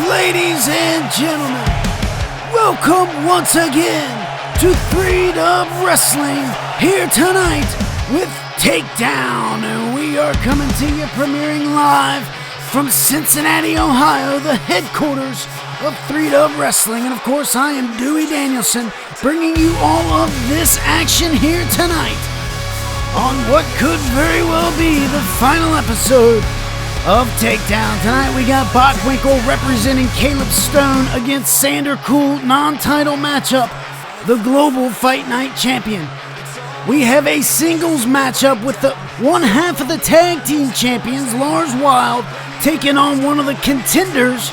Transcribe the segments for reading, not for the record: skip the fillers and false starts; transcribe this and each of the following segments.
Ladies and gentlemen, welcome once again to 3Dub Wrestling here tonight with Takedown, and we are coming to you premiering live from Cincinnati, Ohio, the headquarters of 3Dub Wrestling, and of course I am Dewey Danielson, bringing you all of this action here tonight on what could very well be the final episode of Takedown. Tonight we got Bockwinkel representing Caleb Stone against Sander Cool, non-title matchup, the Global Fight Night Champion. We have a singles matchup with the one half of the tag team champions, Larz Wyld, taking on one of the contenders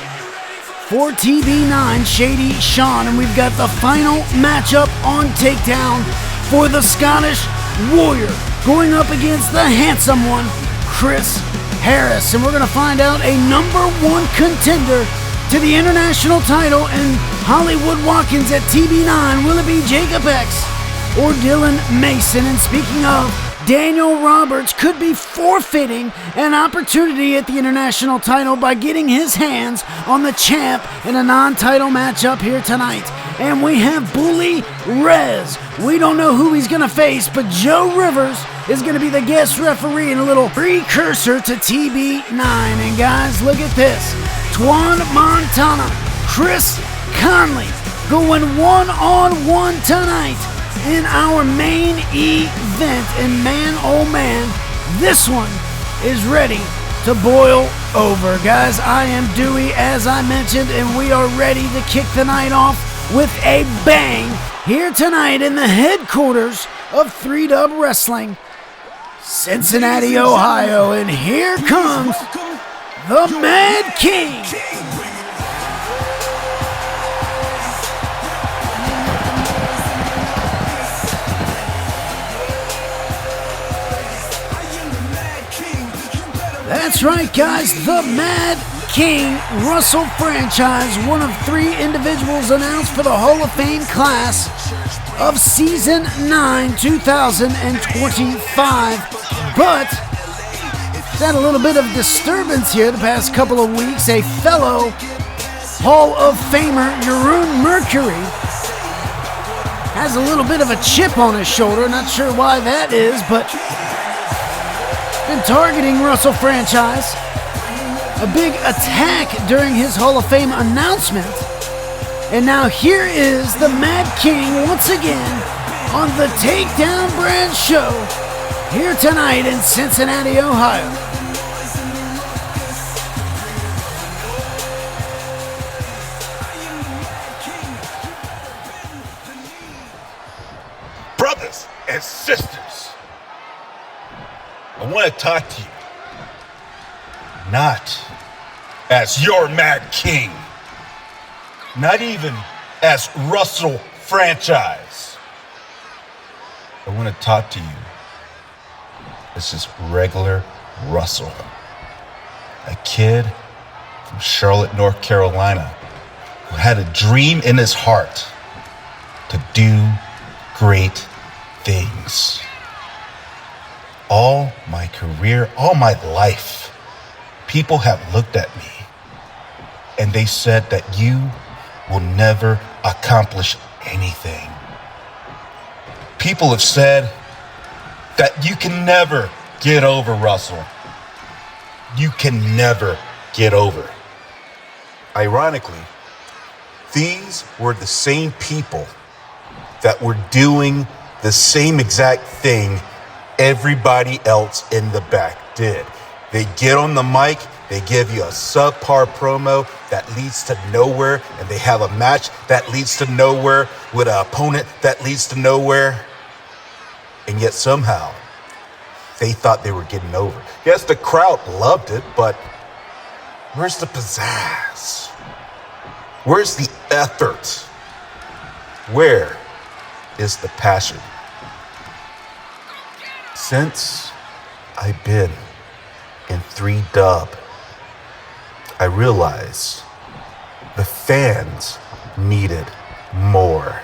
for TB9, Shady Sean. And we've got the final matchup on Takedown for the Scottish Warrior going up against the handsome one, Chris Harris, and we're going to find out a #1 contender to the international title in Hollywood Watkins at TB9. Will it be Jacob X or Dylan Mason? And speaking of, Daniel Roberts could be forfeiting an opportunity at the international title by getting his hands on the champ in a non-title matchup here tonight. And we have Bully Rez. We don't know who he's going to face, but Joe Rivers is going to be the guest referee and a little precursor to TB9. And guys, look at this. Twan Montana, Chris Connolly going one-on-one tonight in our main event. And man, oh man, this one is ready to boil over. Guys, I am Dewey, as I mentioned, and we are ready to kick the night off with a bang here tonight in the headquarters of 3Dub Wrestling, Cincinnati, Ohio. And here comes the Mad King. That's right, guys, the Mad King Russell franchise, one of 3 individuals announced for the Hall of Fame class of Season 9, 2025. But had a little bit of disturbance here the past couple of weeks. A fellow Hall of Famer, Jeroen Mercury, has a little bit of a chip on his shoulder. Not sure why that is, but been targeting Russell franchise. A big attack during his Hall of Fame announcement. And now here is the Mad King once again on the Takedown Brand Show here tonight in Cincinnati, Ohio. Brothers and sisters, I want to talk to you. Not as your Mad King. Not even as Russell franchise. I want to talk to you as just regular Russell. A kid from Charlotte, North Carolina, who had a dream in his heart to do great things. All my career, all my life, people have looked at me and they said that you will never accomplish anything. People have said that you can never get over, Russell. You can never get over. Ironically, these were the same people that were doing the same exact thing everybody else in the back did. They get on the mic, they give you a subpar promo that leads to nowhere, and they have a match that leads to nowhere with an opponent that leads to nowhere. And yet somehow, they thought they were getting over. Yes, the crowd loved it, but Where's the pizzazz? Where's the effort? Where is the passion? Since I've been in 3-Dub, I realized the fans needed more.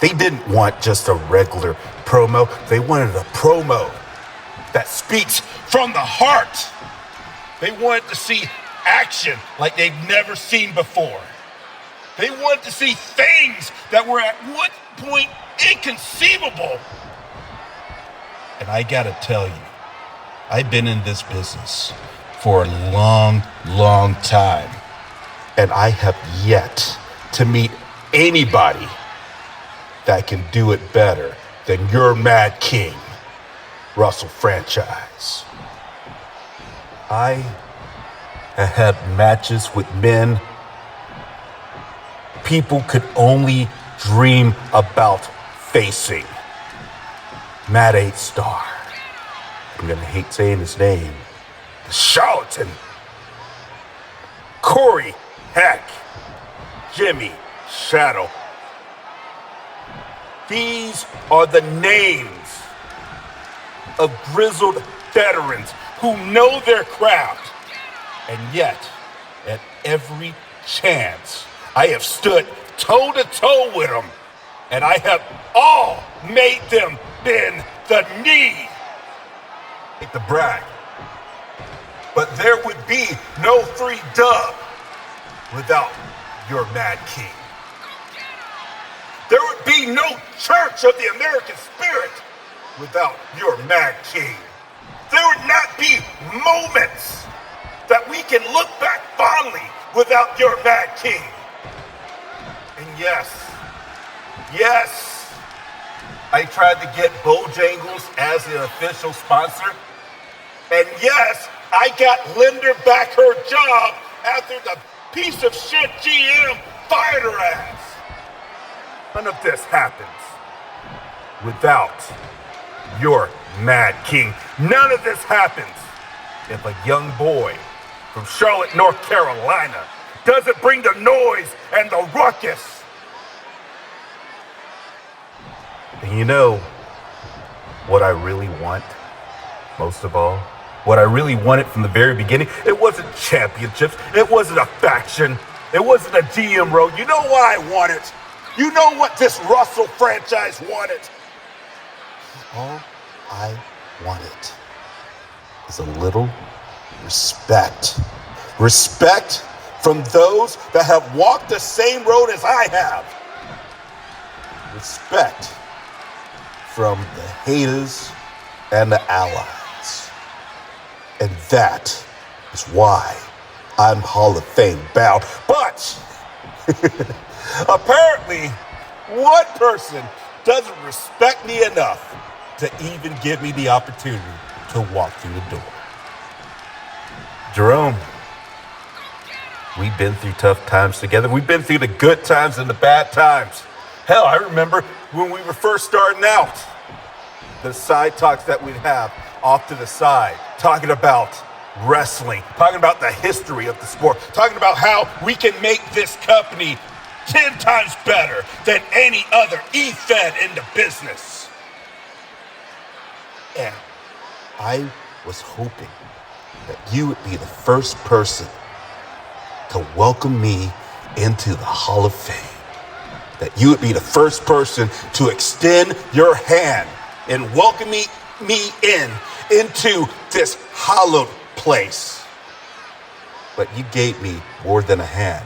They didn't want just a regular promo. They wanted a promo that speaks from the heart. They wanted to see action like they've never seen before. They wanted to see things that were at one point inconceivable. And I gotta tell you, I've been in this business for a long, long time. And I have yet to meet anybody that can do it better than your Mad King, Russell Franchise. I have had matches with men people could only dream about facing. Matt 8-Star. I'm gonna hate saying his name. The Charlatan. Corey Heck. Jimmy Shadow. These are the names of grizzled veterans who know their craft. And yet, at every chance, I have stood toe-to-toe with them, and I have all made them bend the knee. I hate to brag, but there would be no 3-Dub without your Mad King. There would be no Church of the American Spirit without your Mad King. There would not be moments that we can look back fondly without your Mad King. And yes, I tried to get Bojangles as an official sponsor. And yes, I got Linder back her job after the piece of shit GM fired her ass. None of this happens without your Mad King. None of this happens if a young boy from Charlotte, North Carolina doesn't bring the noise and the ruckus. And you know what I really want most of all? What I really wanted from the very beginning? It wasn't championships. It wasn't a faction. It wasn't a GM road. You know what I wanted? You know what this Russell franchise wanted? All I wanted is a little respect. Respect from those that have walked the same road as I have. Respect from the haters and the allies. And that is why I'm Hall of Fame bound. But apparently, one person doesn't respect me enough to even give me the opportunity to walk through the door. Jerome, we've been through tough times together. We've been through the good times and the bad times. Hell, I remember when we were first starting out, the side talks that we'd have off to the side, talking about wrestling, talking about the history of the sport, talking about how we can make this company 10 times better than any other E-Fed in the business. And I was hoping that you would be the first person to welcome me into the Hall of Fame. That you would be the first person to extend your hand and welcome me into this hallowed place. But you gave me more than a hand.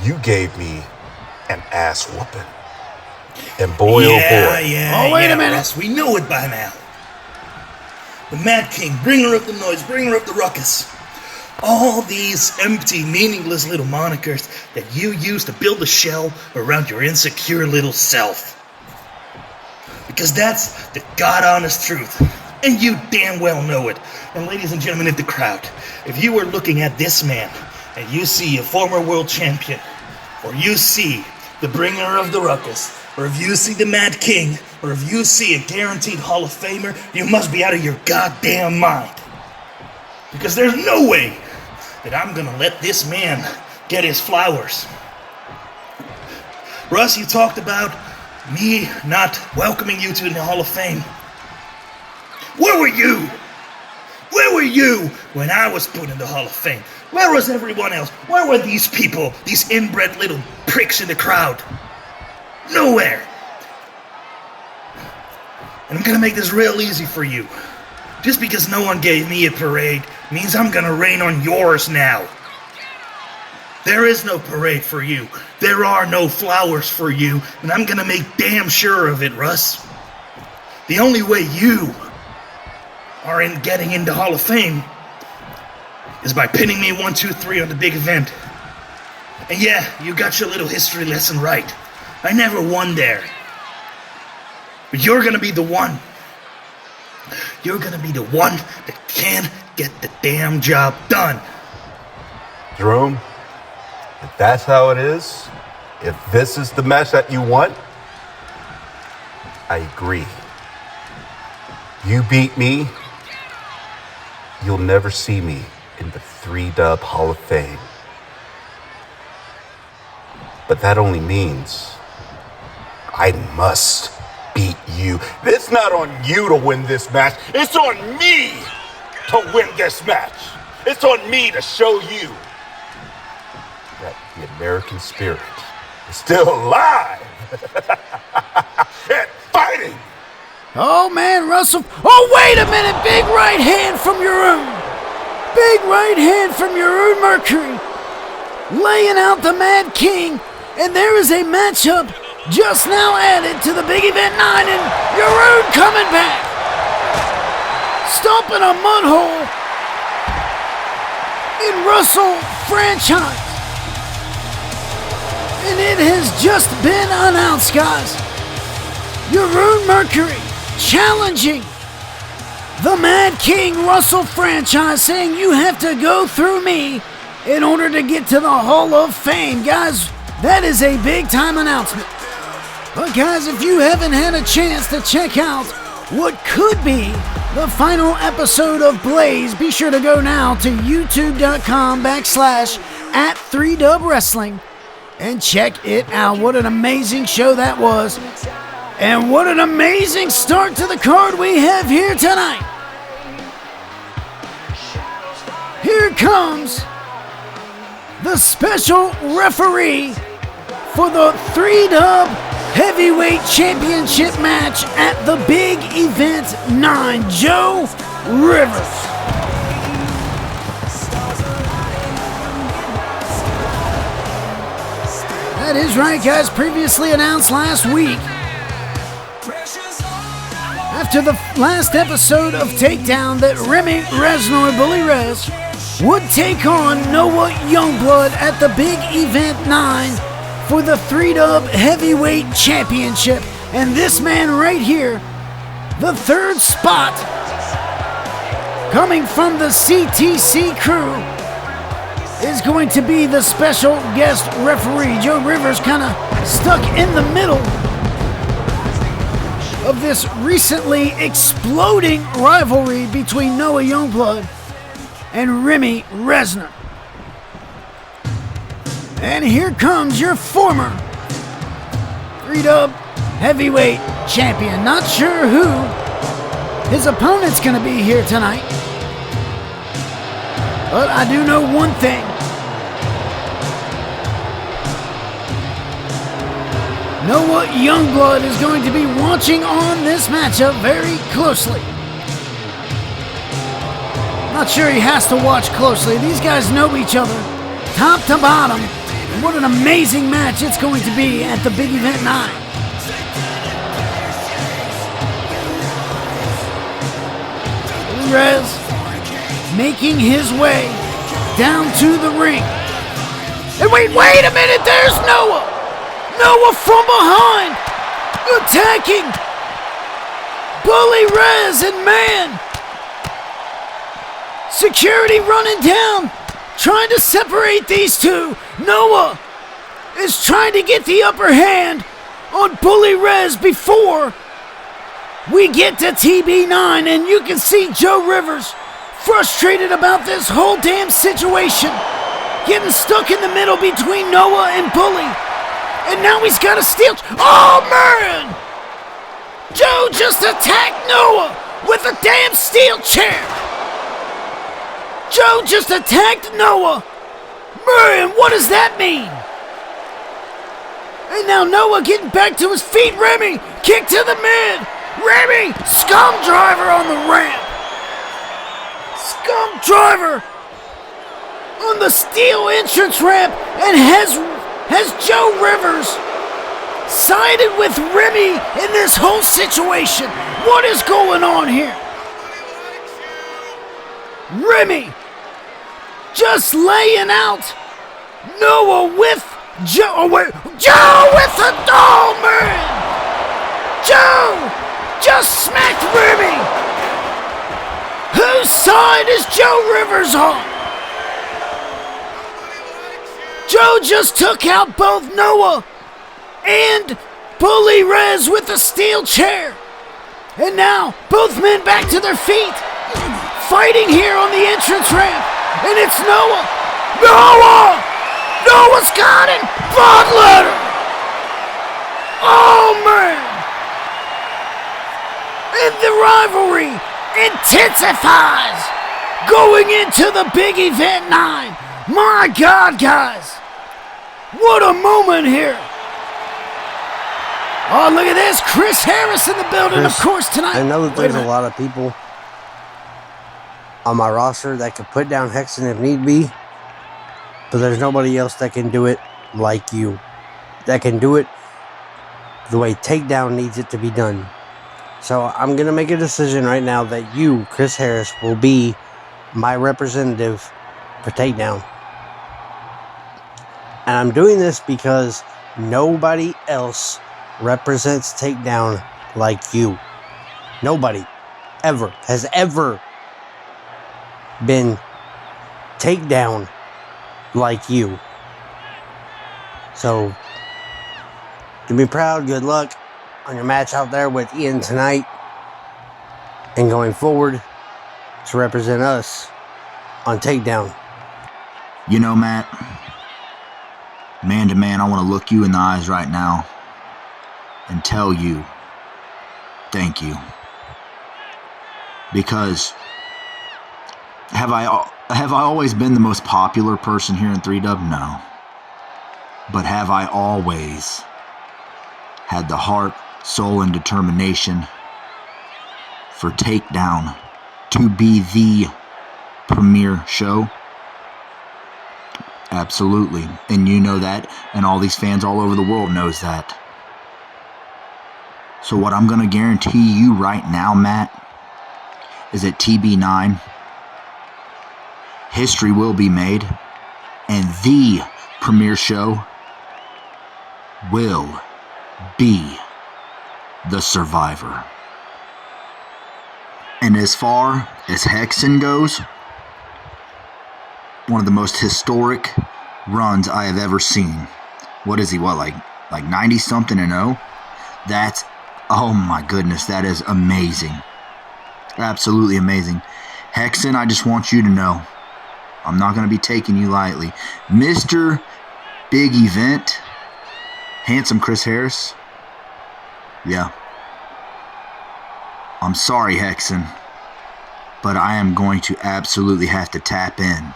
You gave me an ass whooping. And boy, oh boy. Wait a minute. Russ, we know it by now. The Mad King, bringer of the noise, bringer of the ruckus. All these empty, meaningless little monikers that you use to build a shell around your insecure little self. Because that's the God-honest truth. And you damn well know it. And ladies and gentlemen in the crowd, if you are looking at this man and you see a former world champion, or you see the bringer of the ruckus, or if you see the Mad King, or if you see a guaranteed Hall of Famer, you must be out of your goddamn mind. Because there's no way that I'm gonna let this man get his flowers. Russ, you talked about me not welcoming you to the Hall of Fame. Where were you? Where were you when I was put in the Hall of Fame? Where was everyone else? Where were these people, these inbred little pricks in the crowd? Nowhere. And I'm gonna make this real easy for you. Just because no one gave me a parade means I'm gonna rain on yours now. There is no parade for you. There are no flowers for you, and I'm gonna make damn sure of it, Russ. The only way you are getting into Hall of Fame is by pinning me 1, 2, 3 on the big event. And yeah, you got your little history lesson right. I never won there. But you're gonna be the one. You're gonna be the one that can get the damn job done. Jerome, if that's how it is, if this is the match that you want, I agree. You beat me, you'll never see me in the 3-Dub Hall of Fame. But that only means I must beat you. It's not on you to win this match. It's on me to win this match. It's on me to show you that the American spirit is still alive and fighting. Oh man, Russell. Oh, wait a minute. Big right hand from your own. Big right hand from your own Mercury. Laying out the Mad King. And there is a matchup just now added to the Big Event 9, and your own coming back. Stomping a mud hole in Russell franchise. And it has just been announced, guys. Your own Mercury challenging the Mad King Russell franchise, saying you have to go through me in order to get to the Hall of Fame. Guys, that is a big time announcement. But guys, if you haven't had a chance to check out what could be the final episode of Blaze, be sure to go now to youtube.com/@3Dub Wrestling and check it out. What an amazing show that was. And what an amazing start to the card we have here tonight. Here comes the special referee for the 3Dub Heavyweight Championship match at the Big Event 9, Joe Rivers. That is right, guys. Previously announced last week, after the last episode of Takedown, that Remy Resnor, Bully Rez, would take on Noah Youngblood at the Big Event 9 for the 3Dub Heavyweight Championship. And this man right here, the third spot, coming from the CTC crew, is going to be the special guest referee. Joe Rivers kind of stuck in the middle of this recently exploding rivalry between Noah Youngblood and Remy Resnor. And here comes your former 3Dub Heavyweight Champion. Not sure who his opponent's going to be here tonight, but I do know one thing. Noah Youngblood is going to be watching on this matchup very closely. Not sure he has to watch closely. These guys know each other, top to bottom. And what an amazing match it's going to be at the Big Event 9. Rez making his way down to the ring. And wait a minute, there's Noah! Noah from behind, attacking Bully Rez, and man, security running down, trying to separate these two. Noah is trying to get the upper hand on Bully Rez before we get to TB9, and you can see Joe Rivers frustrated about this whole damn situation. Getting stuck in the middle between Noah and Bully. And now he's got a steel... Oh, man! Joe just attacked Noah with a damn steel chair. Joe just attacked Noah. Man, what does that mean? And now Noah getting back to his feet. Remy, kick to the mid. Remy, scum driver on the ramp. Scum driver on the steel entrance ramp, and has Joe Rivers sided with Remy in this whole situation. What is going on here? Remy just laying out Noah with Joe. Oh, wait. Joe with the doll, man! Joe just smacked Remy. Whose side is Joe Rivers on? Joe just took out both Noah and Bully Rez with a steel chair. And now, both men back to their feet, fighting here on the entrance ramp. And it's Noah. Noah! Noah's got it! Bloodletter! Oh, man! And the rivalry intensifies going into the big event 9. My God, guys! What a moment here! Oh, look at this. Chris Harris in the building, of course, tonight. I know that there's a lot of people on my roster that could put down Hexen if need be, but there's nobody else that can do it like you. That can do it the way Takedown needs it to be done. So I'm going to make a decision right now that you, Chris Harris, will be my representative for Takedown. And I'm doing this because nobody else represents Takedown like you. Nobody has ever been Takedown like you. So, to be proud, good luck on your match out there with Ian tonight, and going forward to represent us on Takedown. You know, Matt, man to man, I want to look you in the eyes right now and tell you thank you. Because have I always been the most popular person here in 3Dub? No. But have I always had the heart, soul, and determination for Takedown to be the premier show? Absolutely. And you know that, and all these fans all over the world knows that. So what I'm going to guarantee you right now, Matt, is that TB9 history will be made, and the premier show will be the Survivor. And as far as Hexen goes, one of the most historic runs I have ever seen. What is he, like 90-something and 0? That's, oh my goodness, that is amazing. Absolutely amazing. Hexen, I just want you to know, I'm not going to be taking you lightly. Mr. Big Event, handsome Chris Harris. Yeah. I'm sorry, Hexen, but I am going to absolutely have to tap in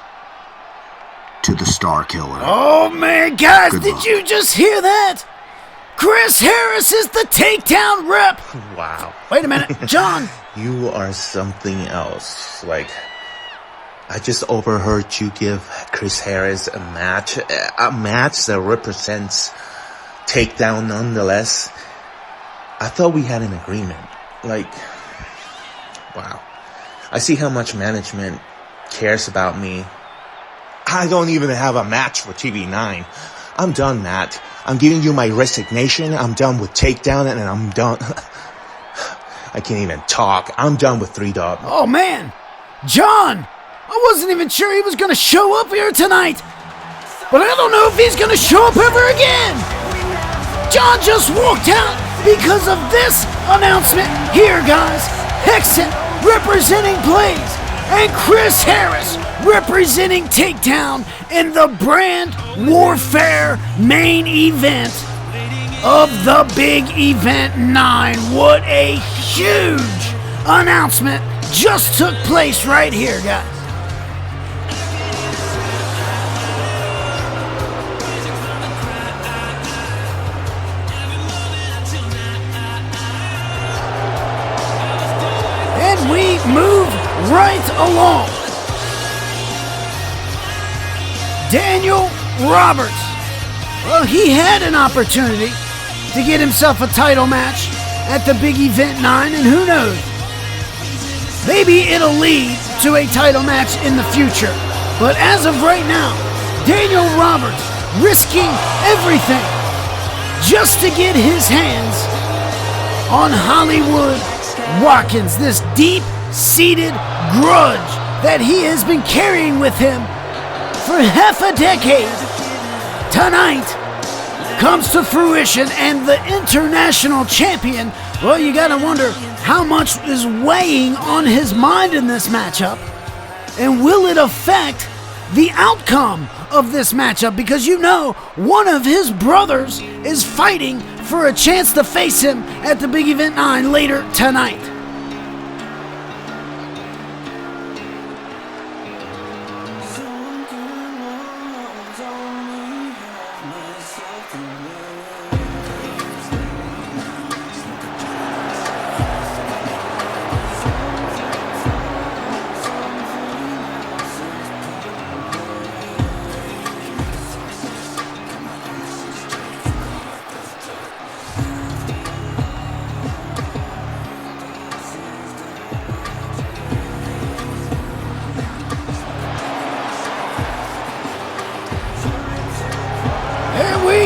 to the Star Killer. Oh, man, guys, did you just hear that? Chris Harris is the Takedown rep. Wow. Wait a minute, John. You are something else. Like, I just overheard you give Chris Harris a match that represents Takedown nonetheless. I thought we had an agreement. Like, wow. I see how much management cares about me. I don't even have a match for TV9. I'm done, Matt. I'm giving you my resignation. I'm done with Takedown, and I'm done. I can't even talk. I'm done with 3Dub. Oh, man. John, I wasn't even sure he was going to show up here tonight. But I don't know if he's going to show up ever again. John just walked out because of this announcement here, guys. Hexen representing Blaze and Chris Harris representing Takedown in the Brand Warfare main event of the Big Event 9. What a huge announcement just took place right here, guys. And we move right along. Daniel Roberts. Well, he had an opportunity to get himself a title match at the Big Event 9, and who knows? Maybe it'll lead to a title match in the future. But as of right now, Daniel Roberts risking everything just to get his hands on Hollywood Watkins, this deep-seated grudge that he has been carrying with him for half a decade. Tonight comes to fruition, and the international champion, well, you gotta wonder how much is weighing on his mind in this matchup, and will it affect the outcome of this matchup? Because you know one of his brothers is fighting for a chance to face him at the Big Event 9 later tonight.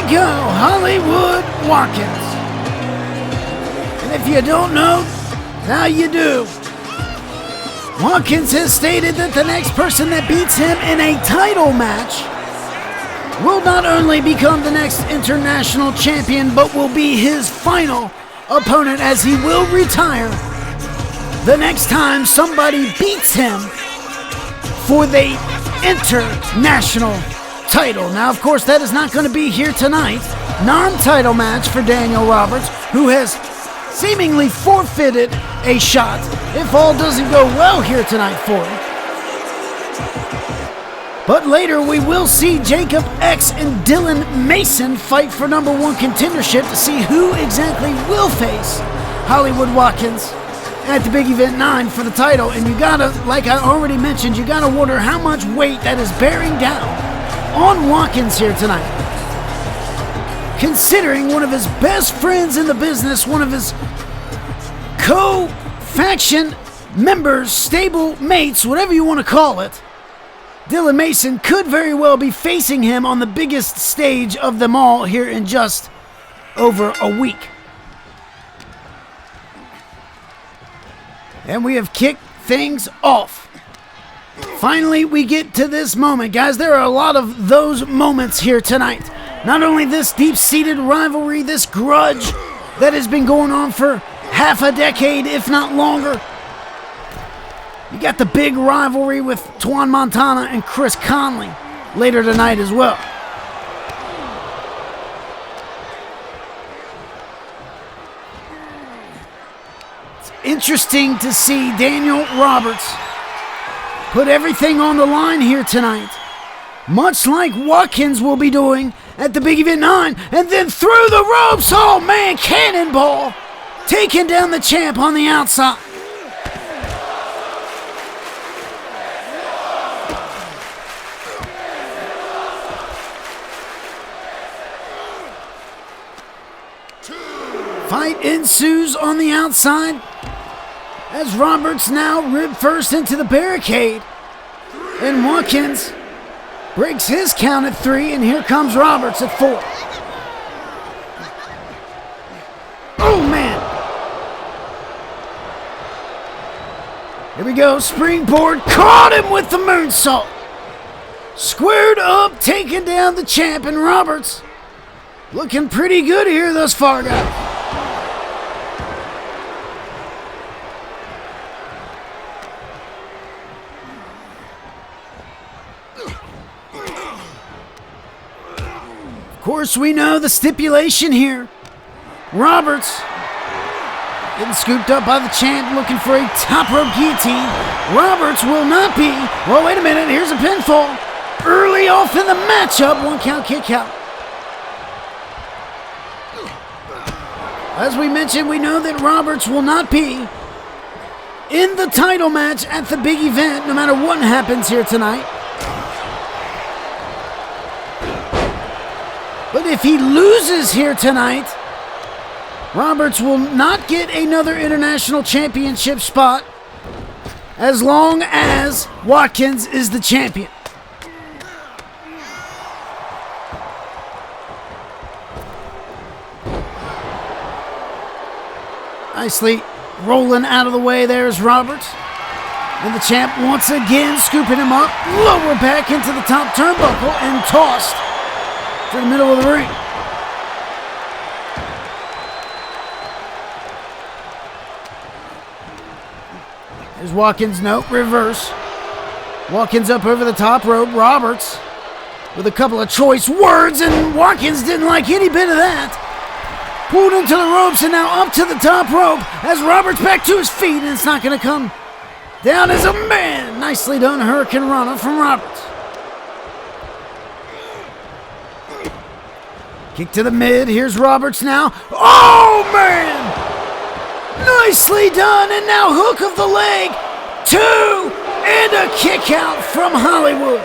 Go, Hollywood Watkins. And if you don't know, now you do. Watkins has stated that the next person that beats him in a title match will not only become the next international champion, but will be his final opponent, as he will retire the next time somebody beats him for the international title. Now, of course, that is not going to be here tonight. Non-title match for Daniel Roberts, who has seemingly forfeited a shot if all doesn't go well here tonight for him. But later we will see Jacob X and Dylan Mason fight for number one contendership to see who exactly will face Hollywood Watkins at the Big Event 9 for the title. And you gotta, like I already mentioned, you gotta wonder how much weight that is bearing down on Watkins here tonight, considering one of his best friends in the business, one of his co-faction members, stable mates, whatever you want to call it, Dylan Mason, could very well be facing him on the biggest stage of them all here in just over a week. And we have kicked things off. Finally, we get to this moment, guys. There are a lot of those moments here tonight. Not only this deep-seated rivalry, this grudge that has been going on for half a decade, if not longer. You got the big rivalry with Twan Montana and Chris Connolly later tonight as well. It's interesting to see Daniel Roberts put everything on the line here tonight, much like Watkins will be doing at the Big Event 9, and then through the ropes, oh man, cannonball, taking down the champ on the outside. Fight ensues on the outside as Roberts now rib first into the barricade, and Watkins breaks his count at 3, and here comes Roberts at 4. Oh man! Here we go, springboard, caught him with the moonsault. Squared up, taking down the champ, and Roberts looking pretty good here thus far, guys. Of course, we know the stipulation here. Roberts getting scooped up by the champ, looking for a top rope guillotine. Roberts will not be. Well, wait a minute. Here's a pinfall. Early off in the matchup. 1 count, kick out. As we mentioned, we know that Roberts will not be in the title match at the big event, no matter what happens here tonight. But if he loses here tonight, Roberts will not get another international championship spot as long as Watkins is the champion. Nicely rolling out of the way, there's Roberts. And the champ once again scooping him up, lower back into the top turnbuckle and tossed to the middle of the ring. There's Watkins, no, reverse. Watkins up over the top rope, Roberts with a couple of choice words, and Watkins didn't like any bit of that. Pulled into the ropes and now up to the top rope as Roberts back to his feet, and it's not going to come down as a man. Nicely done, Hurricane Rana from Roberts. Kick to the mid. Here's Roberts now. Oh, man! Nicely done, and now hook of the leg. 2, and a kick out from Hollywood.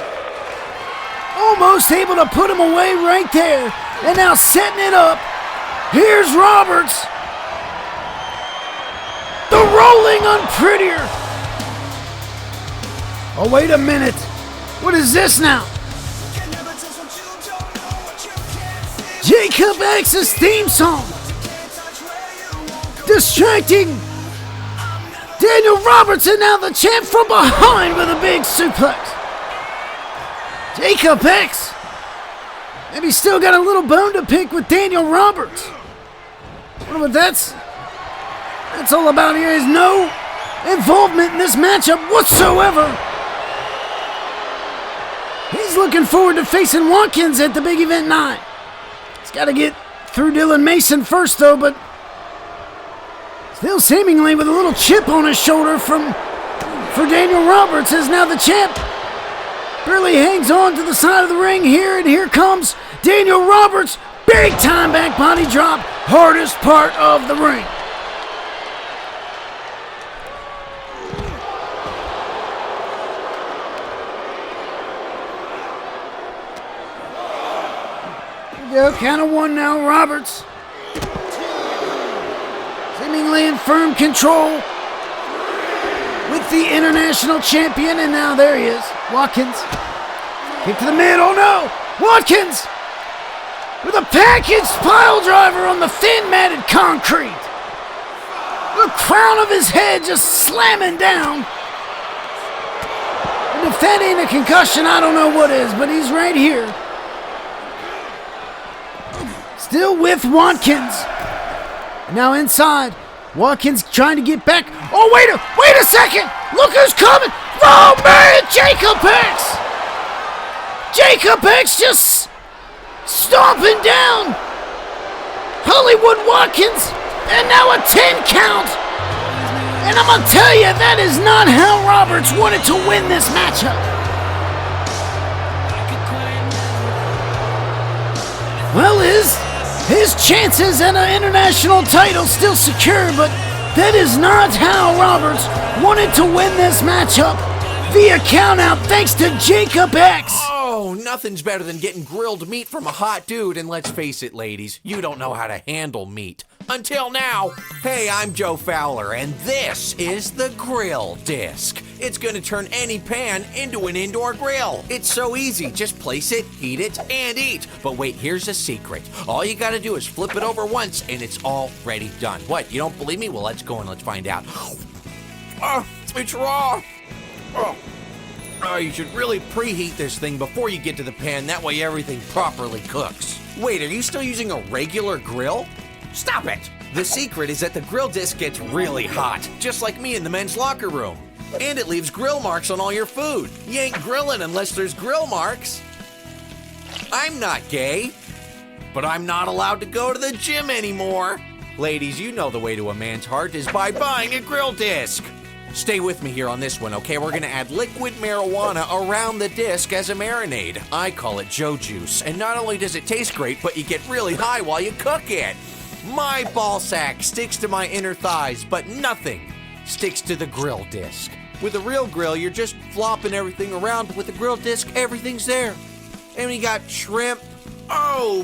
Almost able to put him away right there, and now setting it up. Here's Roberts. The rolling unprettier. Oh, wait a minute. What is this now? Jacob X's theme song. Distracting Daniel Roberts, and now the champ from behind with a big suplex. Jacob X. Maybe still got a little bone to pick with Daniel Roberts. Wonder what that's all about here. Is no involvement in this matchup whatsoever. He's looking forward to facing Watkins at the big event 9. He's got to get through Dylan Mason first, though, but still seemingly with a little chip on his shoulder for Daniel Roberts, as now the champ barely hangs on to the side of the ring here, and here comes Daniel Roberts. Big time back body drop, hardest part of the ring. Here we go, count of 1 now, Roberts. Seemingly in firm control with the international champion, and now there he is, Watkins. Kick to the mid, oh no! Watkins with a package pile driver on the thin matted concrete. The crown of his head just slamming down. And if that ain't a concussion, I don't know what is, but he's right here. Still with Watkins. Now inside. Watkins trying to get back. Oh, wait a second. Look who's coming. Oh, man, Jacob X. Jacob X just stomping down Hollywood Watkins, and now a 10 count. And I'm going to tell you, that is not how Roberts wanted to win this matchup. Well, his chances at an international title still secure, but that is not how Roberts wanted to win this matchup via countout thanks to Jacob X. Oh, nothing's better than getting grilled meat from a hot dude, and let's face it, ladies, you don't know how to handle meat. Until now. Hey, I'm Joe Fowler, and this is the Grill Disc. It's gonna turn any pan into an indoor grill. It's so easy, just place it, heat it, and eat. But wait, here's a secret. All you gotta do is flip it over once, and it's already done. What, you don't believe me? Well, let's go and let's find out. Oh, it's raw. Oh, you should really preheat this thing before you get to the pan. That way everything properly cooks. Wait, are you still using a regular grill? Stop it! The secret is that the grill disc gets really hot, just like me in the men's locker room. And it leaves grill marks on all your food. You ain't grilling unless there's grill marks. I'm not gay. but I'm not allowed to go to the gym anymore. Ladies, you know the way to a man's heart is by buying a grill disc. Stay with me here on this one, okay? We're gonna add liquid marijuana around the disc as a marinade. I call it Joe Juice, and not only does it taste great, but you get really high while you cook it. My ball sack sticks to my inner thighs, but nothing sticks to the grill disc. With a real grill, you're just flopping everything around, but with a grill disc, everything's there. And we got shrimp,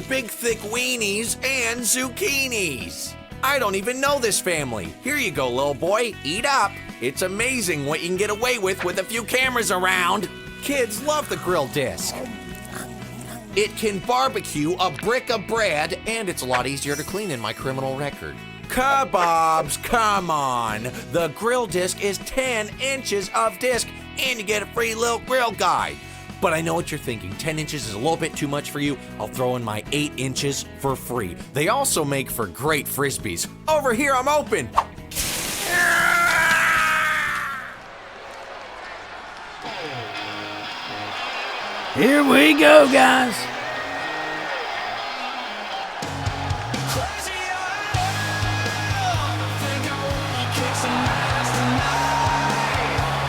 big thick weenies, and zucchinis. I don't even know this family. Here you go, little boy, eat up. It's amazing what you can get away with a few cameras around. Kids love the grill disc. It can barbecue a brick of bread, and it's a lot easier to clean than my criminal record. Kebabs, come on. The grill disc is 10 inches of disc, and you get a free little grill guide. But I know what you're thinking. 10 inches is a little bit too much for you. I'll throw in my 8 inches for free. They also make for great frisbees. Over here, I'm open. Here we go, guys.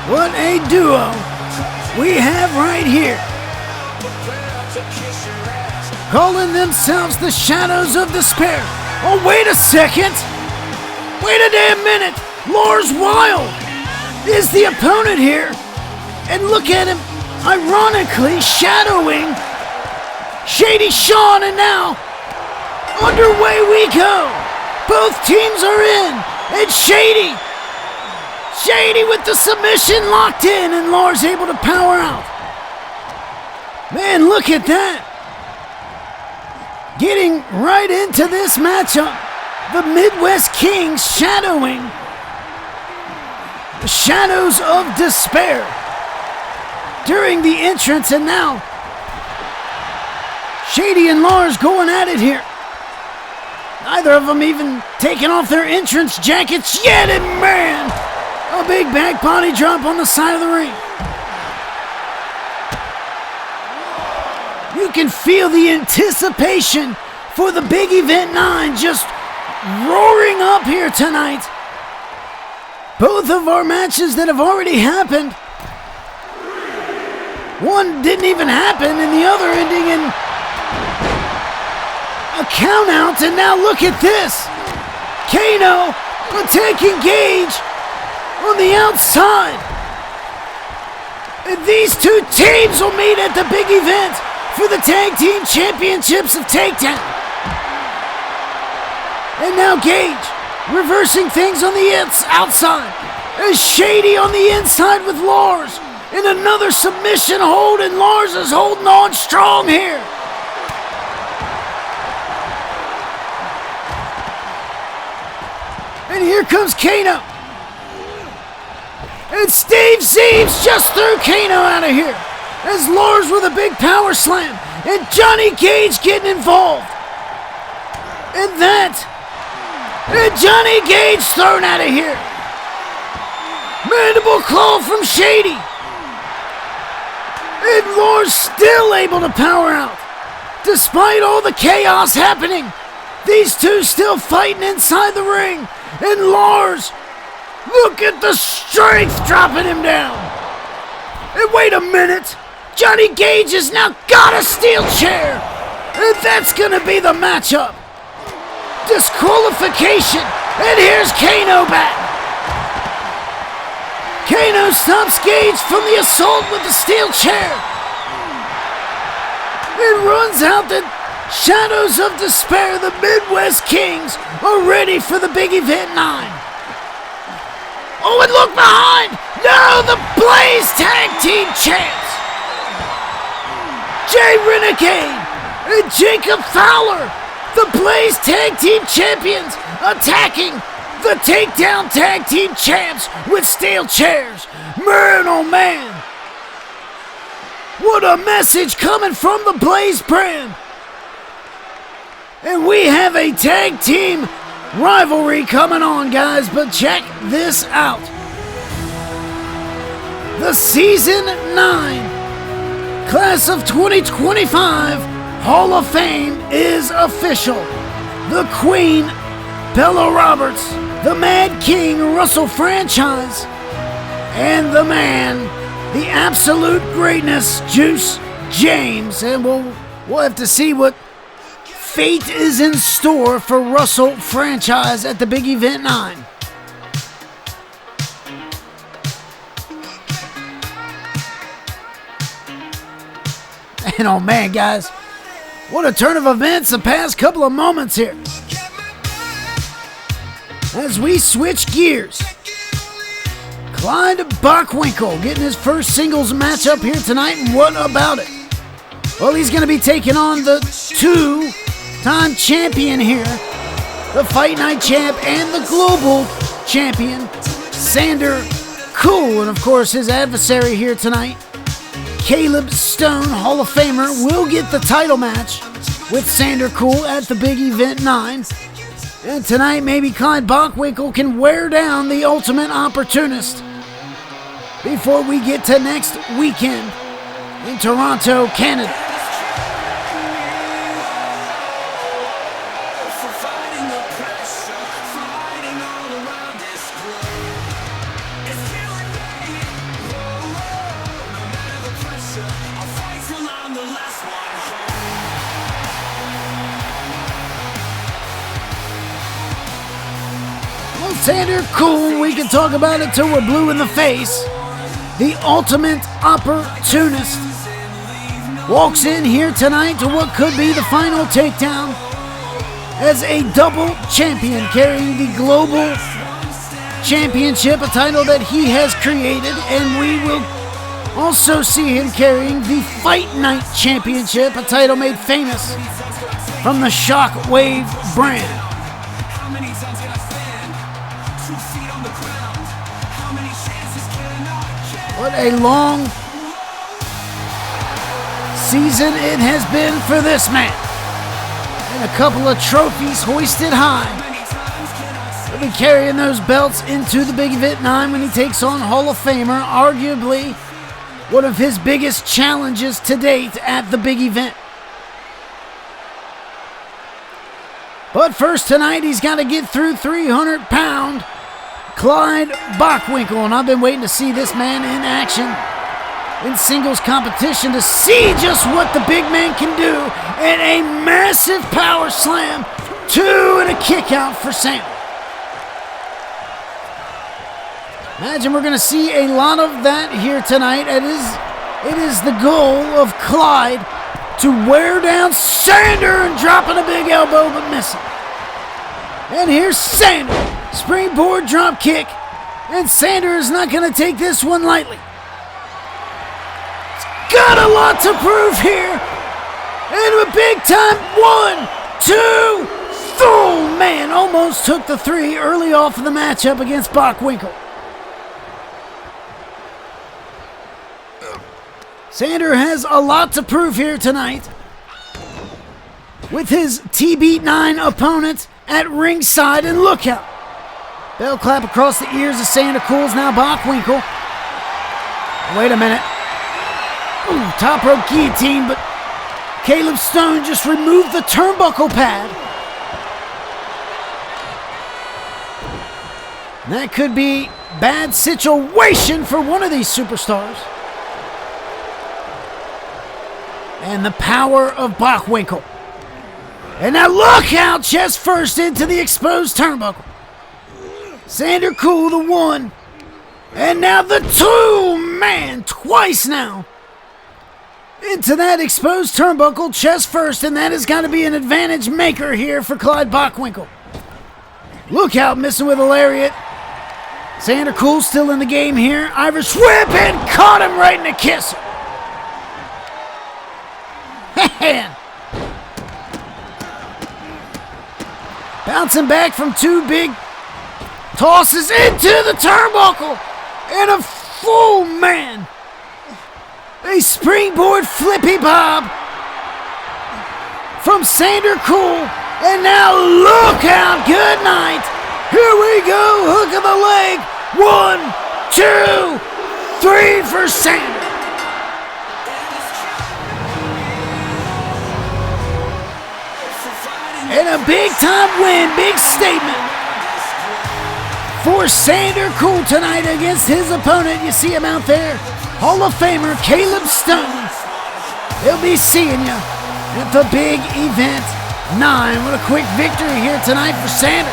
What a duo we have right here. Calling themselves the Shadows of Despair. Oh, wait a second. Wait a damn minute. Larz Wyld is the opponent here. And look at him, ironically shadowing Shady Sean, and now underway we go. Both teams are in, and Shady with the submission locked in, and Larz able to power out. Man, look at that. Getting right into this matchup. The Midwest Kings shadowing the Shadows of Despair during the entrance, and now Shady and Larz going at it here. Neither of them even taking off their entrance jackets yet, and man, a big back body drop on the side of the ring. You can feel the anticipation for the big event 9 just roaring up here tonight. Both of our matches that have already happened, one didn't even happen and the other ending in a count out. And now look at this. Kano attacking Gage on the outside. And these two teams will meet at the big event for the Tag Team Championships of Takedown. And now Gage reversing things on the outside. As Shady on the inside with Larz. In another submission hold, and Larz is holding on strong here. And here comes Kano. And Steve Zeebs just threw Kano out of here. As Larz with a big power slam. And Johnny Gage getting involved. And Johnny Gage thrown out of here. Mandible claw from Shady. And Larz still able to power out. Despite all the chaos happening, these two still fighting inside the ring. And Larz, look at the strength dropping him down. And wait a minute. Johnny Gage has now got a steel chair. And that's going to be the matchup. Disqualification. And here's Kano back. Kano stops Gage from the assault with the steel chair. It runs out the Shadows of Despair. The Midwest Kings are ready for the big event 9. Oh, and look behind. No, the Blaze Tag Team Champs. Jay Renegade and Jacob Fowler, the Blaze Tag Team Champions, attacking the Takedown Tag Team Champs with steel chairs. Man, oh man. What a message coming from the Blaze brand. And we have a tag team rivalry coming on, guys. But check this out. The Season 9 Class of 2025 Hall of Fame is official. The Queen, Bella Roberts, the Mad King, Russell Franchise, and the man, the absolute greatness, Juice James. And we'll have to see what fate is in store for Russell Franchise at the Big Event 9. And oh man, guys, what a turn of events the past couple of moments here. As we switch gears, Clyde Bockwinkel getting his first singles matchup here tonight, and what about it? Well, he's going to be taking on the two-time champion here, the Fight Night champ and the global champion, Sander Cool. And of course, his adversary here tonight, Caleb Stone, Hall of Famer, will get the title match with Sander Cool at the Big Event 9. And tonight, maybe Clyde Bockwinkel can wear down the Ultimate Opportunist before we get to next weekend in Toronto, Canada. Sander Cool, we can talk about it till we're blue in the face. The Ultimate Opportunist walks in here tonight to what could be the final takedown as a double champion, carrying the global championship, a title that he has created, and we will also see him carrying the Fight Night championship, a title made famous from the Shockwave brand. What a long season it has been for this man. And a couple of trophies hoisted high. He'll be carrying those belts into the Big Event 9 when he takes on Hall of Famer, arguably one of his biggest challenges to date at the Big Event. But first tonight, he's got to get through 300-pound Clyde Bockwinkel, and I've been waiting to see this man in action in singles competition to see just what the big man can do, and a massive power slam, 2 and a kick out for Sam. Imagine we're going to see a lot of that here tonight. It is the goal of Clyde to wear down Sander and dropping a big elbow but missing. And here's Sander. Springboard drop kick, and Sander is not going to take this one lightly. He's got a lot to prove here, and a big time 1, 2, oh man, almost took the 3 early off of the matchup against Bockwinkel. Sander has a lot to prove here tonight with his TB9 opponent at ringside, and look out. Bell clap across the ears of Sander Cool's now Bockwinkel. Wait a minute. Ooh, top rope guillotine, but Caleb Stone just removed the turnbuckle pad. And that could be bad situation for one of these superstars. And the power of Bockwinkel. And now look out, chest first into the exposed turnbuckle. Sander Cool, the 1. And now the 2, man, twice now. Into that exposed turnbuckle, chest first, and that has got to be an advantage maker here for Clyde Bockwinkel. Look out, missing with a lariat. Sander Cool still in the game here. Irish whip, and caught him right in the kisser. Man. Bouncing back from 2 big tosses into the turnbuckle, and a full man. A springboard flippy bob from Sander Cool, and now look out, good night. Here we go, hook of the leg. 1, 2, 3 for Sander. And a big-time win, big statement for Sander Cool tonight against his opponent. You see him out there, Hall of Famer Caleb Stone. He'll be seeing you at the big event 9. What a quick victory here tonight for Sander.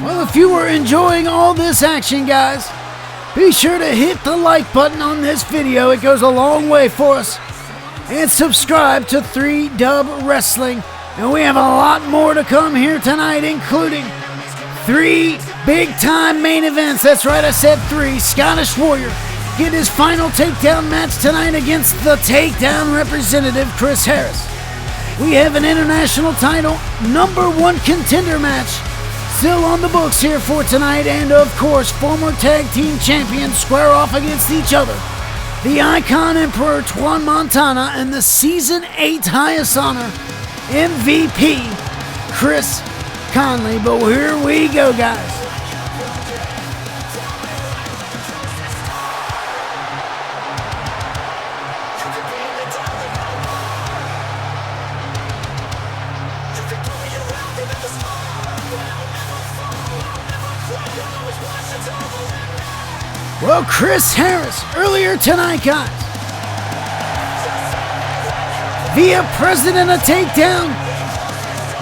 Well, if you were enjoying all this action, guys, be sure to hit the like button on this video. It goes a long way for us. And subscribe to 3Dub Wrestling. And we have a lot more to come here tonight, including 3 big-time main events. That's right, I said 3. Scottish Warrior get his final takedown match tonight against the Takedown representative, Chris Harris. We have an international title #1 contender match still on the books here for tonight, and of course, former tag team champions square off against each other. The Icon Emperor Twan Montana and the Season 8 highest honor MVP Chris Connolly. But here we go, guys. Well, Chris Harris, earlier tonight, guys, via President of Takedown,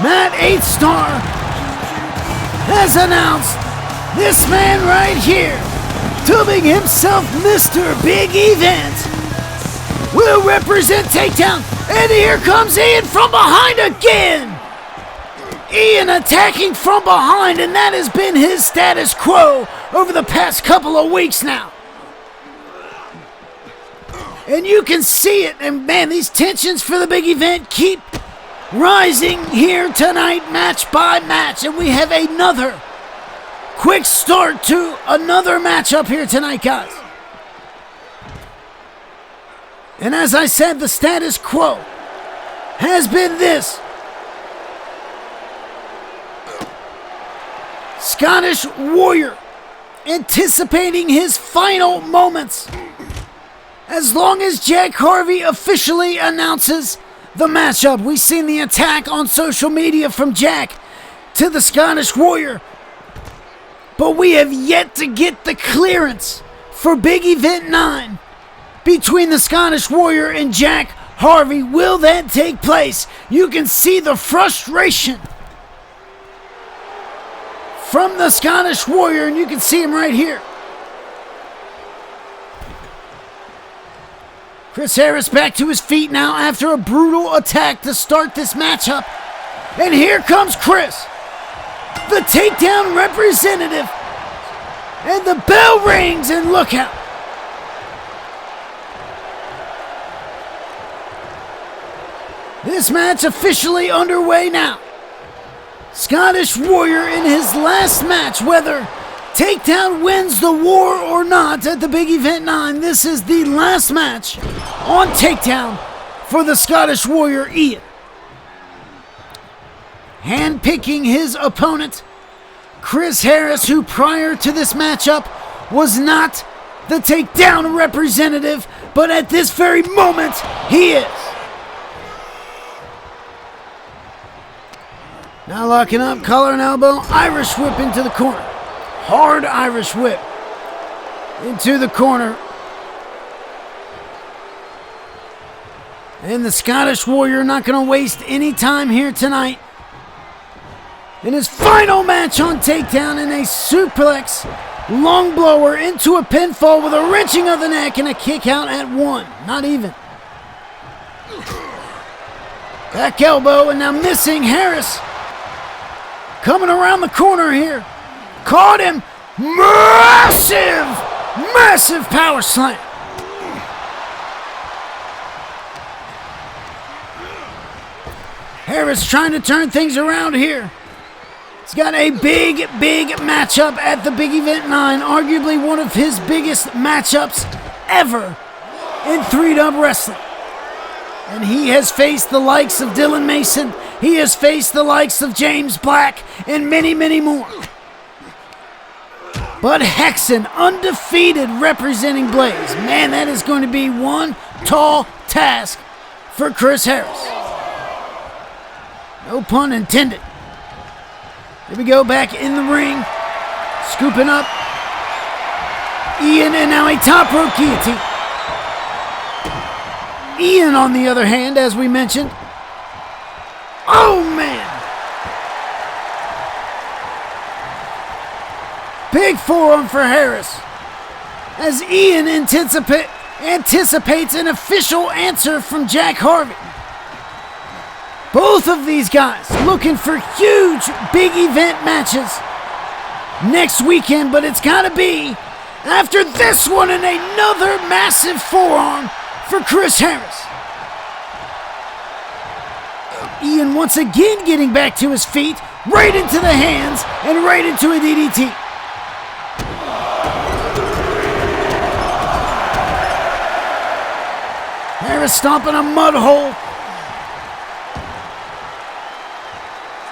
Matt 8-Star, has announced this man right here, dubbing himself Mr. Big Event, will represent Takedown. And here comes Ian from behind again. Ian attacking from behind, and that has been his status quo over the past couple of weeks now. And you can see it, and man, these tensions for the big event keep rising here tonight, match by match, and we have another quick start to another matchup here tonight, guys. And as I said, the status quo has been this. Scottish Warrior anticipating his final moments. As long as Jack Harvey officially announces the matchup. We've seen the attack on social media from Jack to the Scottish Warrior, but we have yet to get the clearance for Big Event 9 between the Scottish Warrior and Jack Harvey. Will that take place? You can see the frustration from the Scottish Warrior, and you can see him right here. Chris Harris back to his feet now after a brutal attack to start this matchup. And here comes Chris, the Takedown representative. And the bell rings, and look out. This match officially underway now. Scottish Warrior in his last match, whether Takedown wins the war or not at the Big Event 9, this is the last match on Takedown for the Scottish Warrior, Ian. Handpicking his opponent, Chris Harris, who prior to this matchup was not the Takedown representative, but at this very moment, he is. Now locking up, collar and elbow, Irish whip into the corner. Hard Irish whip into the corner. And the Scottish Warrior not going to waste any time here tonight. In his final match on Takedown, in a suplex long blower into a pinfall with a wrenching of the neck and a kick out at 1. Not even. Back elbow, and now missing Harris. Coming around the corner here. Caught him. Massive power slam. Harris trying to turn things around here. He's got a big matchup at the Big Event 9. Arguably one of his biggest matchups ever in 3Dub Wrestling. And he has faced the likes of Dylan Mason. He has faced the likes of James Black and many more. But Hexen, undefeated, representing Blaze. Man, that is going to be one tall task for Chris Harris. No pun intended. Here we go, back in the ring. Scooping up Ian, and now a top rope guillotine. Ian, on the other hand, as we mentioned. Oh, man. Big forearm for Harris. As Ian anticipates an official answer from Jack Harvey. Both of these guys looking for huge, big event matches next weekend, but it's got to be after this one and another massive forearm for Chris Harris. Ian once again getting back to his feet, right into the hands, and right into a DDT. Harris stomping a mud hole.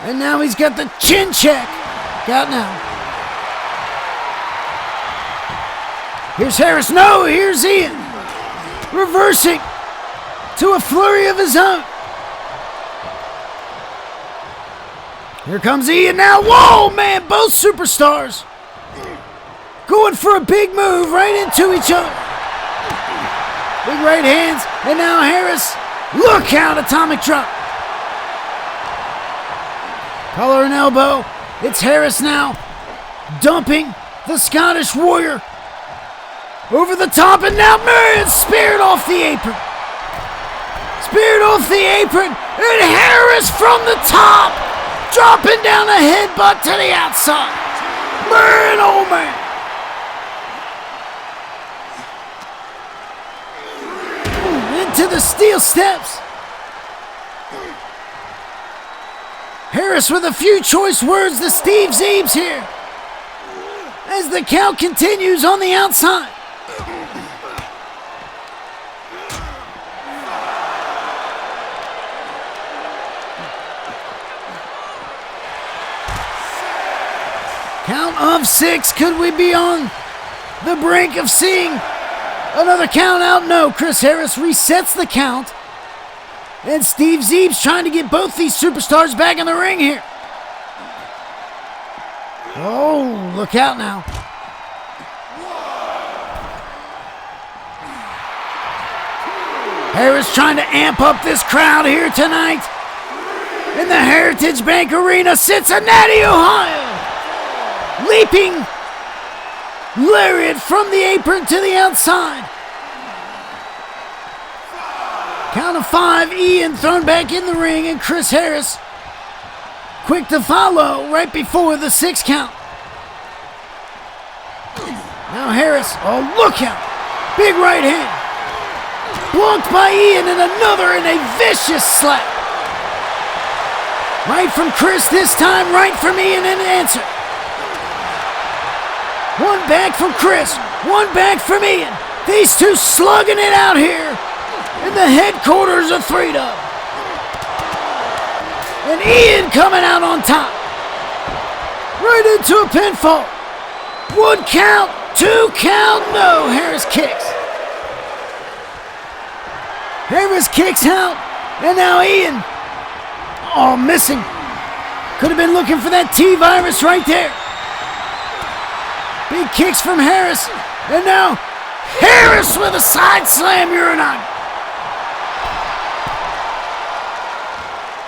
And now he's got the chin check. Got now. Here's Harris. No, here's Ian. Reversing to a flurry of his own. Here comes Ian now. Whoa, man, both superstars going for a big move right into each other. Big right hands, and now Harris. Look out, atomic drop. Collar and elbow. It's Harris now, dumping the Scottish Warrior over the top, and now Marion speared off the apron. Speared off the apron, and Harris from the top, dropping down a headbutt to the outside. Man, oh man. Into the steel steps. Harris with a few choice words to Steve Zeebs here as the count continues on the outside. Count of 6. Could we be on the brink of seeing another count out? No, Chris Harris resets the count. And Steve Zeebs trying to get both these superstars back in the ring here. Oh, look out now. Harris trying to amp up this crowd here tonight in the Heritage Bank Arena, Cincinnati, Ohio. Leaping lariat from the apron to the outside. Count of 5, Ian thrown back in the ring, and Chris Harris quick to follow right before the 6 count. Now Harris, oh look out, big right hand. Blocked by Ian, and another, and a vicious slap. Right from Chris this time, right from Ian, and an answer. One back from Chris, one back from Ian. These two slugging it out here in the headquarters of Freedom. And Ian coming out on top. Right into a pinfall. 1 count, 2 count, no. Harris kicks. Harris kicks out. And now Ian. Oh, missing. Could have been looking for that T-virus right there. Big kicks from Harris. And now Harris with a side slam urinal.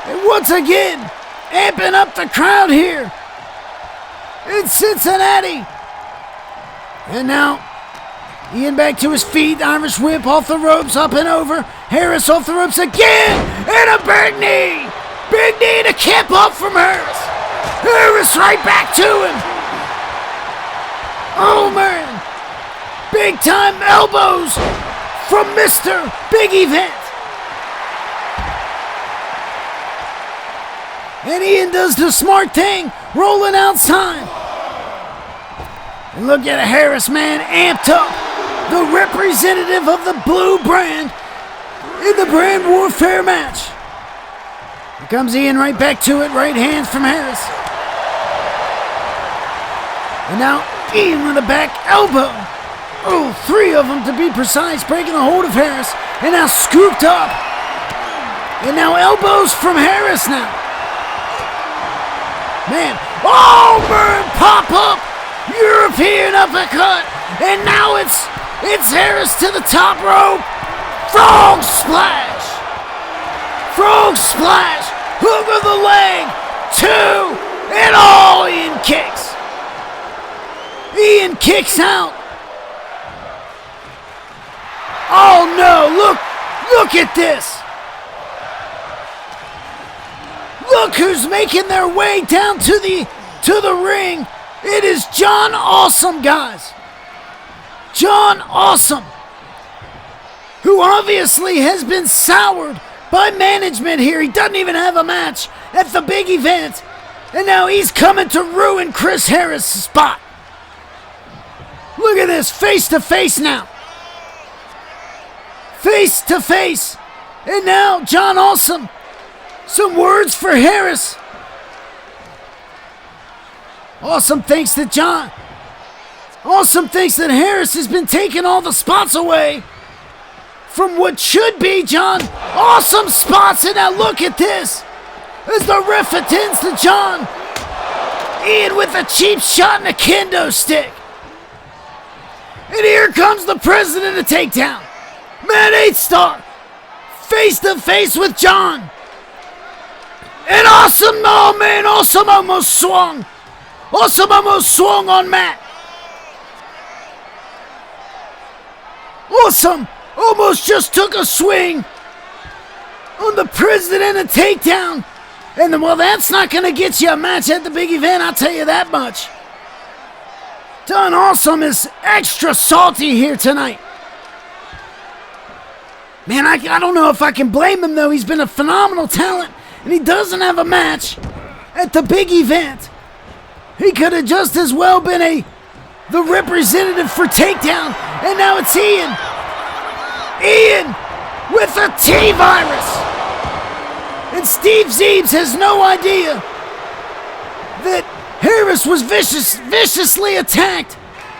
And once again, amping up the crowd here in Cincinnati. And now, Ian back to his feet. Irish whip off the ropes, up and over. Harris off the ropes again. And a big knee. Big knee to cap up from Harris. Harris right back to him. Oh, man. Big time elbows from Mr. Big Event. And Ian does the smart thing, rolling outside. And look at Harris, man, amped up. The representative of the blue brand in the brand warfare match. Here comes Ian right back to it. Right hands from Harris. And now Ian with a back elbow. Oh, 3 of them to be precise, breaking a hold of Harris. And now scooped up. And now elbows from Harris now. Man, oh man, pop up. European uppercut. And now it's Harris to the top rope. Frog splash. Frog splash. Hook of the leg. 2. And all Ian kicks. Ian kicks out. Oh no, look at this. Look who's making their way down to the ring. It is John Awesome, guys. John Awesome, who obviously has been soured by management here. He doesn't even have a match at the big event. And now he's coming to ruin Chris Harris' spot. Look at this, face to face now. Face to face. And now John Awesome. Some words for Harris. Awesome thinks that Harris has been taking all the spots away from what should be John Awesome spots. And now look at this. As the ref attends to John. Ian with a cheap shot and a kendo stick. And here comes the president of Takedown. Man 8-star. Face to face with John. And Awesome, oh man, Awesome almost swung. Awesome almost swung on Matt. Awesome almost just took a swing on the president of Takedown. And then, well, that's not going to get you a match at the big event, I'll tell you that much. John Awesome is extra salty here tonight. Man, I don't know if I can blame him, though. He's been a phenomenal talent, and he doesn't have a match at the big event. He could have just as well been the representative for Takedown, and now it's Ian. Ian with a T-virus. And Steve Zeebs has no idea that Harris was viciously attacked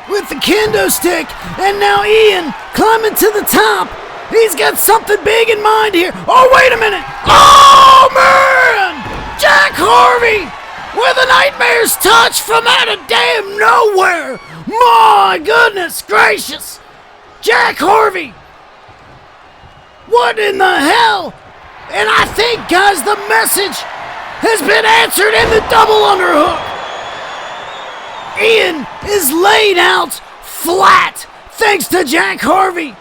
with the kendo stick, and now Ian climbing to the top. He's got something big in mind here. Oh, wait a minute. Oh, man! Jack Harvey with a Nightmare's touch from out of damn nowhere. My goodness gracious. Jack Harvey. What in the hell? And I think, guys, the message has been answered in the double underhook. Ian is laid out flat thanks to Jack Harvey.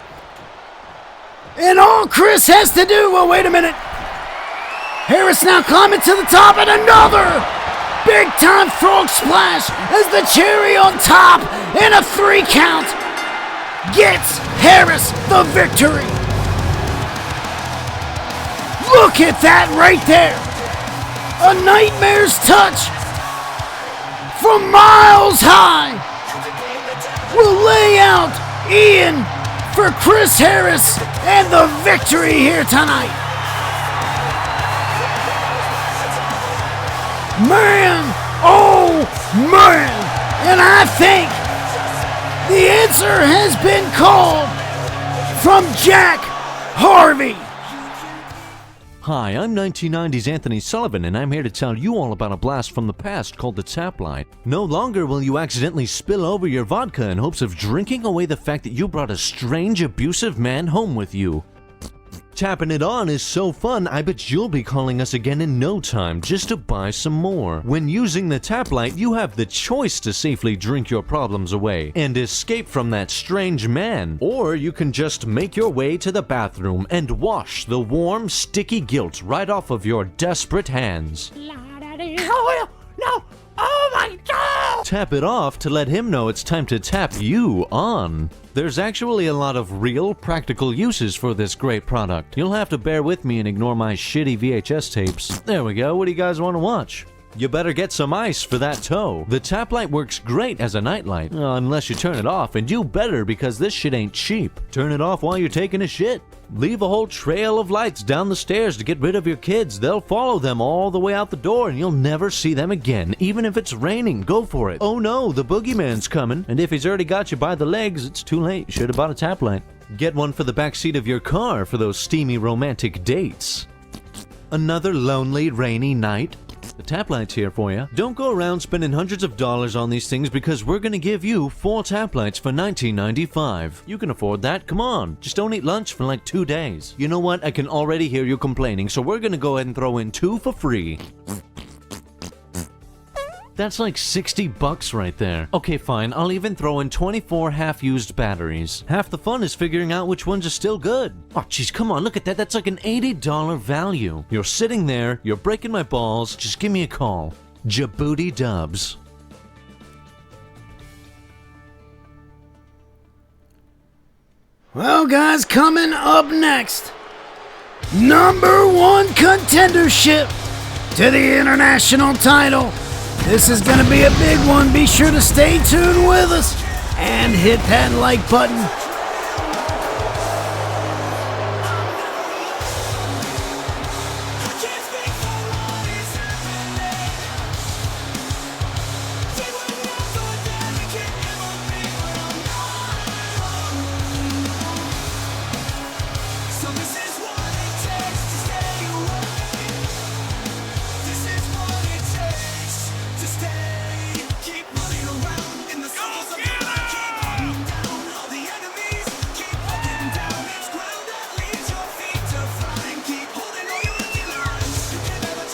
And all Chris has to do, well, wait a minute. Harris now climbing to the top, and another big-time frog splash as the cherry on top, and a 3 count gets Harris the victory. Look at that right there. A Nightmare's touch from miles high will lay out Ian for Chris Harris and the victory here tonight. Man, oh man. And I think the answer has been called from Jack Harvey. Hi, I'm 1990's Anthony Sullivan, and I'm here to tell you all about a blast from the past called the Tap Line. No longer will you accidentally spill over your vodka in hopes of drinking away the fact that you brought a strange, abusive man home with you. Tapping it on is so fun, I bet you'll be calling us again in no time just to buy some more. When using the Tap Light, you have the choice to safely drink your problems away and escape from that strange man. Or you can just make your way to the bathroom and wash the warm, sticky guilt right off of your desperate hands. Oh, no! Oh my God! Tap it off to let him know it's time to tap you on. There's actually a lot of real, practical uses for this great product. You'll have to bear with me and ignore my shitty VHS tapes. There we go, what do you guys want to watch? You better get some ice for that toe. The tap light works great as a nightlight, unless you turn it off, and you better because this shit ain't cheap. Turn it off while you're taking a shit. Leave a whole trail of lights down the stairs to get rid of your kids. They'll follow them all the way out the door and you'll never see them again. Even if it's raining, go for it. Oh no, the boogeyman's coming. And if he's already got you by the legs, it's too late. You should have bought a tap light. Get one for the backseat of your car for those steamy romantic dates. Another lonely, rainy night? The tap light's here for you. Don't go around spending hundreds of dollars on these things because we're gonna give you 4 tap lights for $19.95. You can afford that, come on. Just don't eat lunch for like 2 days. You know what, I can already hear you complaining, so we're gonna go ahead and throw in 2 for free. That's like $60 right there. Okay, fine, I'll even throw in 24 half-used batteries. Half the fun is figuring out which ones are still good. Oh, jeez, come on, look at that. That's like an $80 value. You're sitting there, you're breaking my balls, just give me a call. Djibouti Dubs. Well, guys, coming up next, #1 contendership to the international title. This is going to be a big one. Be sure to stay tuned with us and hit that like button.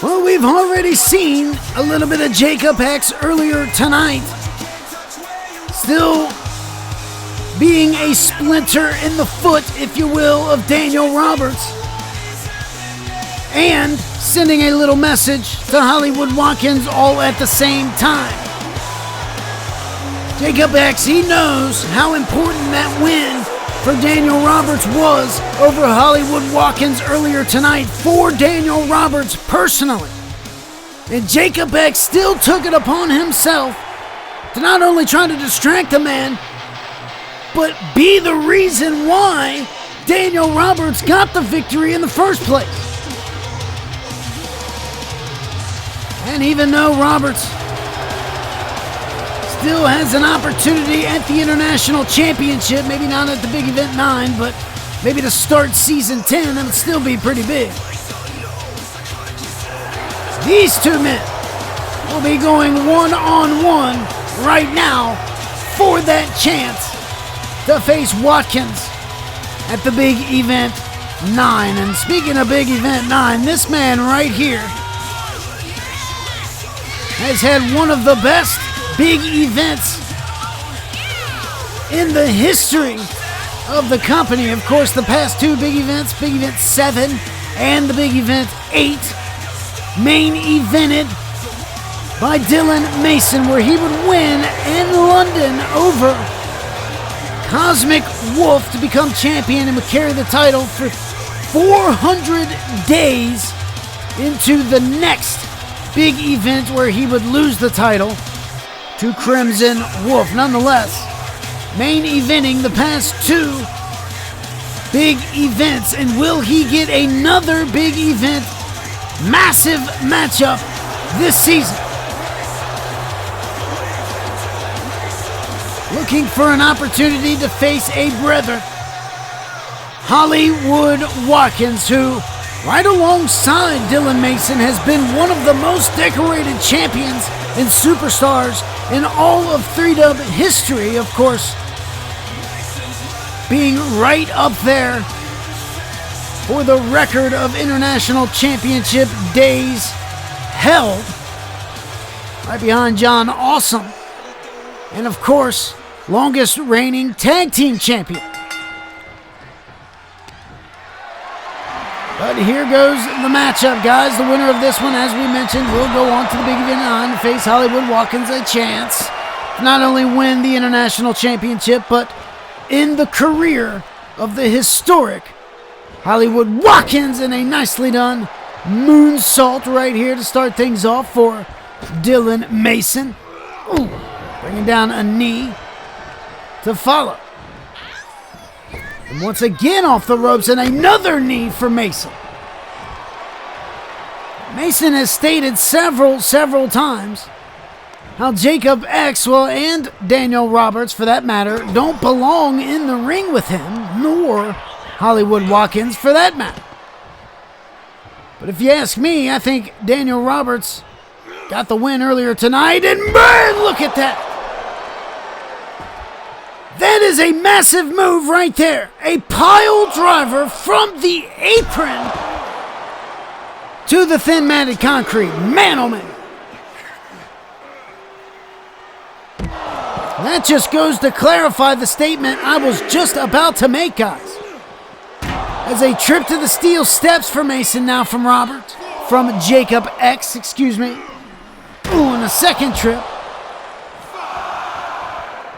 Well, we've already seen a little bit of Jacob X earlier tonight. Still being a splinter in the foot, if you will, of Daniel Roberts. And sending a little message to Hollywood Watkins all at the same time. Jacob X, he knows how important that win for Daniel Roberts was over Hollywood Watkins earlier tonight for Daniel Roberts personally. And Jacob X still took it upon himself to not only try to distract the man, but be the reason why Daniel Roberts got the victory in the first place. And even though Roberts still has an opportunity at the International Championship, maybe not at the Big Event 9, but maybe to start Season 10, that would still be pretty big. These two men will be going one-on-one right now for that chance to face Watkins at the Big Event 9. And speaking of Big Event 9, this man right here has had one of the best big events in the history of the company. Of course, the past 2 big events, Big Event 7 and the Big Event 8, main evented by Dylan Mason, where he would win in London over Cosmic Wolf to become champion and would carry the title for 400 days into the next big event where he would lose the title to Crimson Wolf. Nonetheless, main eventing the past 2 big events. And will he get another big event massive matchup this season? Looking for an opportunity to face a brother, Hollywood Watkins, who right alongside Dylan Mason has been one of the most decorated champions and superstars in all of 3-Dub history, of course, being right up there for the record of international championship days held, right behind John Awesome, and of course, longest reigning tag team champion. But here goes the matchup, guys. The winner of this one, as we mentioned, will go on to the Big Event 9 to face Hollywood Watkins, a chance to not only win the International Championship, but in the career of the historic Hollywood Watkins, and a nicely done moonsault right here to start things off for Dylan Mason. Ooh, bringing down a knee to follow. And once again off the ropes, and another knee for Mason. Mason has stated several times how Jacob X, and Daniel Roberts for that matter, don't belong in the ring with him, nor Hollywood Watkins for that matter. But if you ask me, I think Daniel Roberts got the win earlier tonight, and man, look at that! That is a massive move right there. A pile driver from the apron to the thin matted concrete. Man, oh man. That just goes to clarify the statement I was just about to make, guys. As a trip to the steel steps for Mason now from Jacob X, excuse me. Ooh, and a second trip.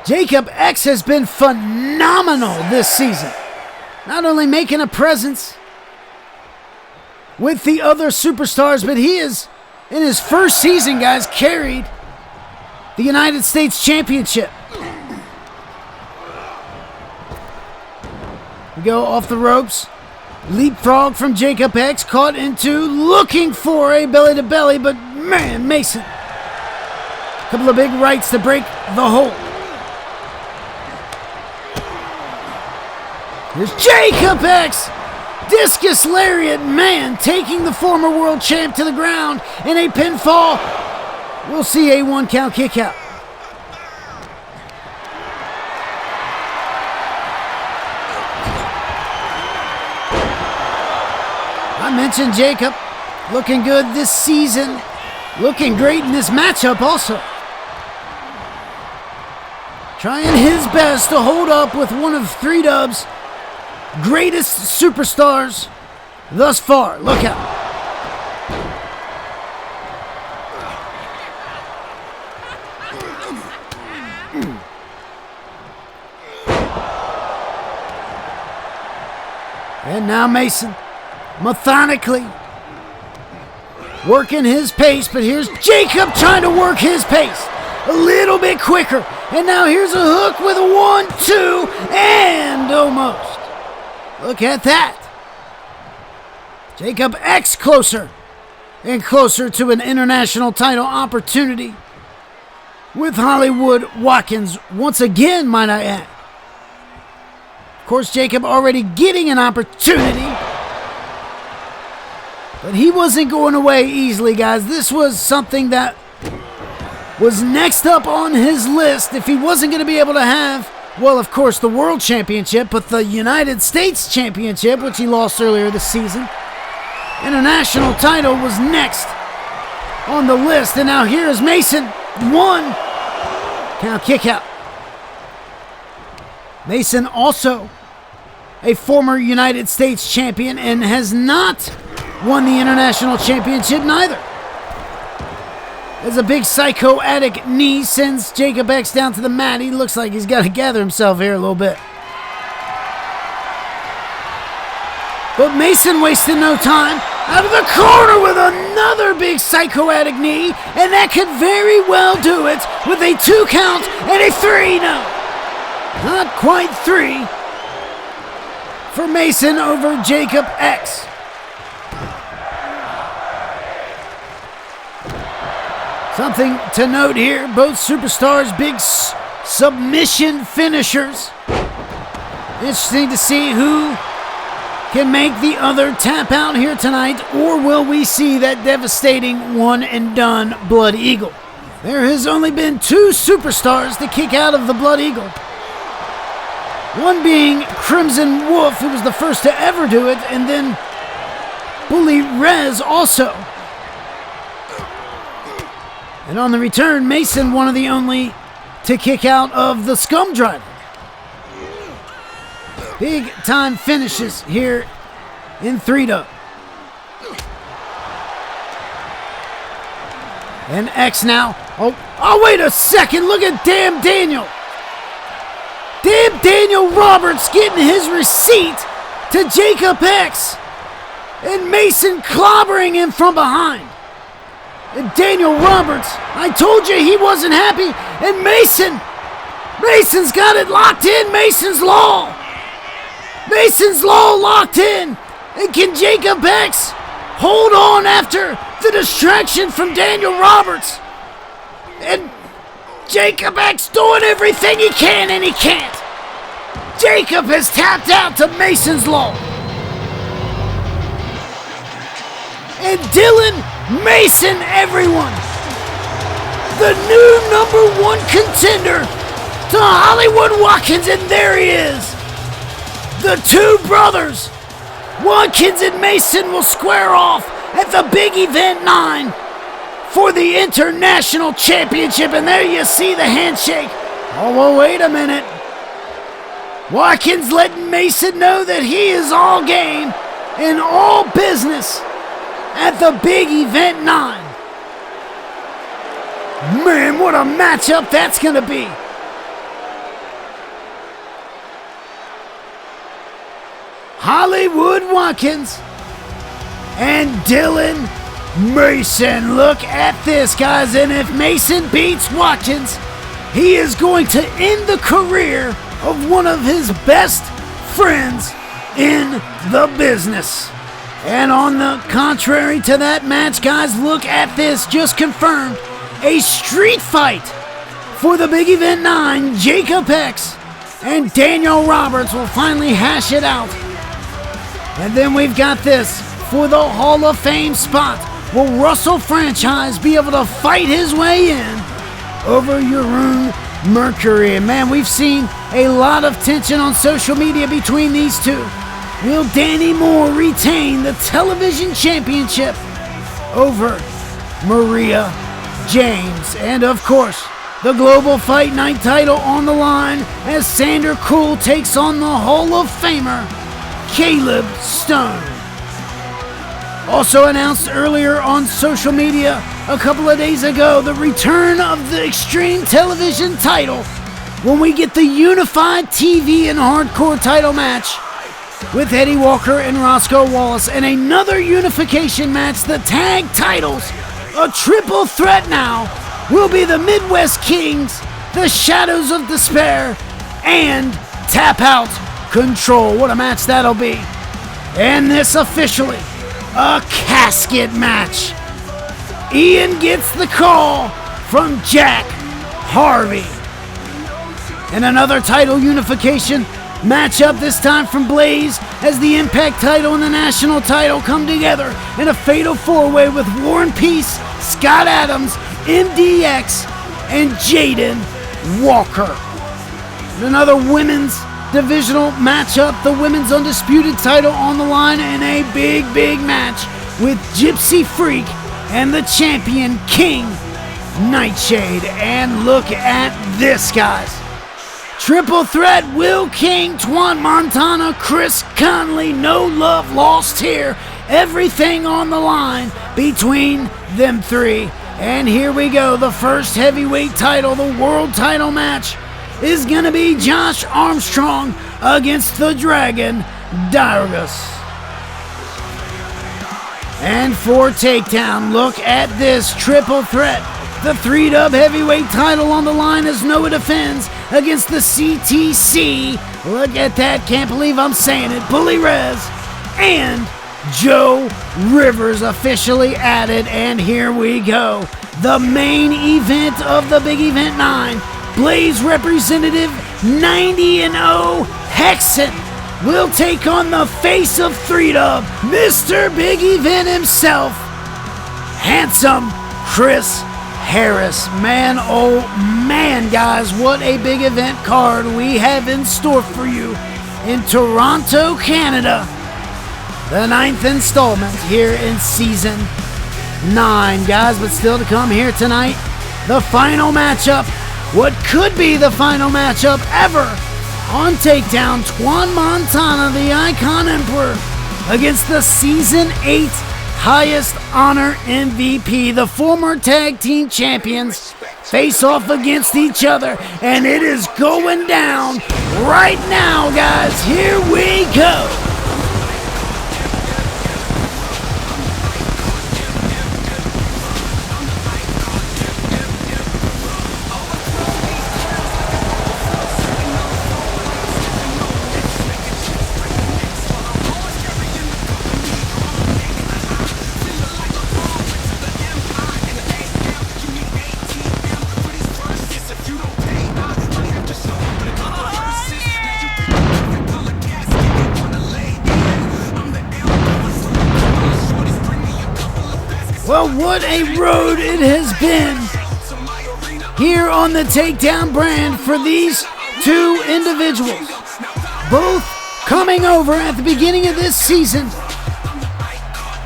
Jacob X has been phenomenal this season. Not only making a presence with the other superstars, but he is, in his first season, guys, carried the United States Championship. We go off the ropes. Leapfrog from Jacob X, caught into, looking for a belly-to-belly, but man, Mason. A couple of big rights to break the hold. Here's Jacob X. Discus lariat, man, taking the former world champ to the ground in a pinfall. We'll see a 1 count kick out. I mentioned Jacob looking good this season, looking great in this matchup also. Trying his best to hold up with one of 3Dub's greatest superstars thus far. Look out. And now Mason, methodically working his pace, but here's Jacob trying to work his pace a little bit quicker. And now here's a hook with a 1, 2, and almost. Look at that. Jacob X closer and closer to an international title opportunity with Hollywood Watkins once again, might I add. Of course, Jacob already getting an opportunity, but he wasn't going away easily, guys. This was something that was next up on his list if he wasn't going to be able to have, well, of course, the World Championship, but the United States Championship, which he lost earlier this season. International title was next on the list, and now here is Mason. 1 count kick out. Mason also a former United States champion and has not won the international championship neither. As a big psycho addict knee sends Jacob X down to the mat. He looks like he's got to gather himself here a little bit. But Mason wasted no time. Out of the corner with another big psycho addict knee. And that could very well do it with a 2 count and a 3. No, not quite 3 for Mason over Jacob X. Something to note here, both superstars, big submission finishers. Interesting to see who can make the other tap out here tonight, or will we see that devastating one and done Blood Eagle? There has only been 2 superstars to kick out of the Blood Eagle. One being Crimson Wolf, who was the first to ever do it, and then Bully Rez also. And on the return, Mason, one of the only to kick out of the Scum Driver. Big time finishes here in 3-Dub. And X now. Oh, wait a second. Look at damn Daniel. Damn Daniel Roberts getting his receipt to Jacob X. And Mason clobbering him from behind. And Daniel Roberts, I told you he wasn't happy. And Mason's got it locked in. Mason's Law locked in. And can Jacob X hold on after the distraction from Daniel Roberts? And Jacob X doing everything he can, and he can't. Jacob has tapped out to Mason's Law. And Dylan Mason, everyone, the new #1 contender to Hollywood Watkins, and there he is. The two brothers, Watkins and Mason, will square off at the Big Event 9 for the International Championship, and there you see the handshake. Oh, well, wait a minute. Watkins letting Mason know that he is all game and all business at the Big Event 9. Man, what a matchup that's going to be. Hollywood Watkins and Dylan Mason. Look at this, guys. And if Mason beats Watkins, he is going to end the career of one of his best friends in the business. And on the contrary to that match, guys, look at this. Just confirmed. A street fight for the Big Event 9. Jacob X and Daniel Roberts will finally hash it out. And then we've got this for the Hall of Fame spot. Will Russell Franchise be able to fight his way in over Jeroen Mercury? And man, we've seen a lot of tension on social media between these two. Will Danny Moore retain the television championship over Maria James? And of course, the Global Fight Night title on the line as Sander Cool takes on the Hall of Famer Caleb Stone. Also announced earlier on social media a couple of days ago, the return of the Extreme Television title when we get the unified TV and hardcore title match with Eddie Walker and Roscoe Wallace, and another unification match, the tag titles, a triple threat now, will be the Midwest Kings, the Shadows of Despair, and Tap Out Control. What a match that'll be. And this officially a casket match. Ian gets the call from Jack Harvey. And another title unification matchup, this time from Blaze, as the Impact title and the National title come together in a fatal four-way with War and Peace, Scott Adams, MDX, and Jaden Walker. And another women's divisional matchup, the women's undisputed title on the line in a big match with Gypsy Freak and the champion King Nightshade. And look at this, guys. Triple threat, Will King, Twan Montana, Chris Connolly, no love lost here. Everything on the line between them three. And here we go, the first heavyweight title, the world title match, is gonna be Josh Armstrong against the Dragon, Darius. And for Takedown, look at this triple threat. The 3-dub heavyweight title on the line as Noah defends against the CTC. Look at that, can't believe I'm saying it. Bully Rez and Joe Rivers officially added, and here we go. The main event of the Big Event 9. Blaze representative 90-0 Hexen will take on the face of 3-dub, Mr. Big Event himself, handsome Chris Harris. Man, oh man, guys, what a big event card we have in store for you in Toronto, Canada. The 9th installment here in Season 9, guys, but still to come here tonight, the final matchup, what could be the final matchup ever on Takedown, Twan Montana, the Icon Emperor, against the Season 8 highest honor MVP. The former tag team champions face off against each other, and it is going down right now, guys. Here we go. what a road it has been here on the Takedown brand for these two individuals. Both coming over at the beginning of this season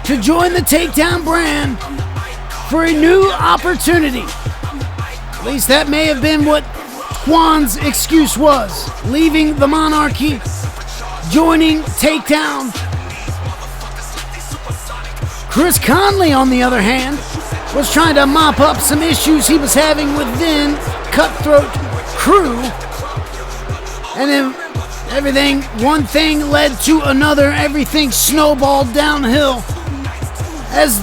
to join the Takedown brand for a new opportunity. At least that may have been what Twan's excuse was. Leaving the monarchy, joining Takedown. Chris Connolly, on the other hand, was trying to mop up some issues he was having within Cutthroat Crew. And then everything, one thing led to another. Everything snowballed downhill as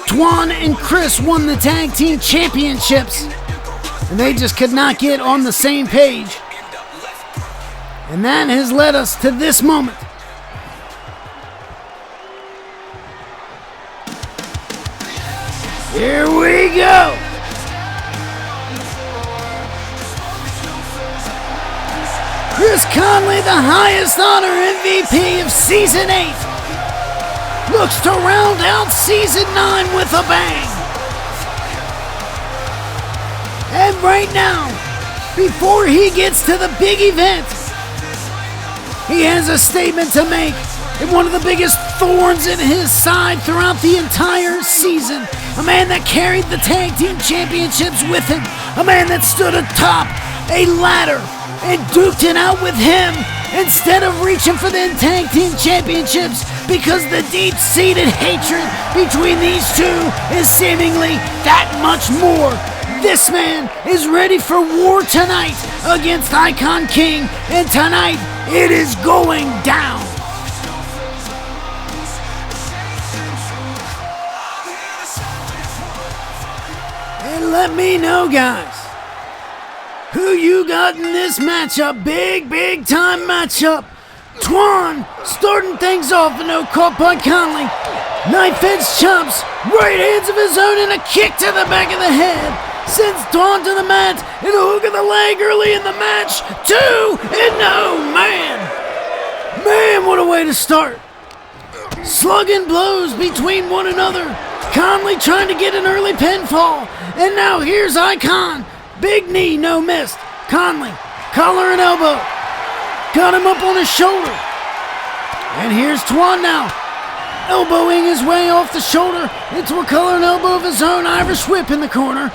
Twan and Chris won the tag team championships. And they just could not get on the same page. And that has led us to this moment. Here we go. Chris Connolly, the highest honor MVP of Season 8, looks to round out Season 9 with a bang. And right now, before he gets to the big event, he has a statement to make. And one of the biggest thorns in his side throughout the entire season. A man that carried the tag team championships with him. A man that stood atop a ladder and duked it out with him instead of reaching for the tag team championships, because the deep-seated hatred between these two is seemingly that much more. This man is ready for war tonight against Icon King, and tonight it is going down. And let me know, guys, who you got in this matchup. Big time matchup. Twan starting things off, and no caught by Connolly. Knife edge chops, right hands of his own, and a kick to the back of the head. Sends Twan to the mat, and a hook of the leg early in the match. 2, and no, man, what a way to start. Slugging blows between one another. Connolly trying to get an early pinfall, and now here's Icon. Big knee, no miss. Connolly, collar and elbow. Got him up on his shoulder. And here's Twan now, elbowing his way off the shoulder into a collar and elbow of his own. Irish whip in the corner.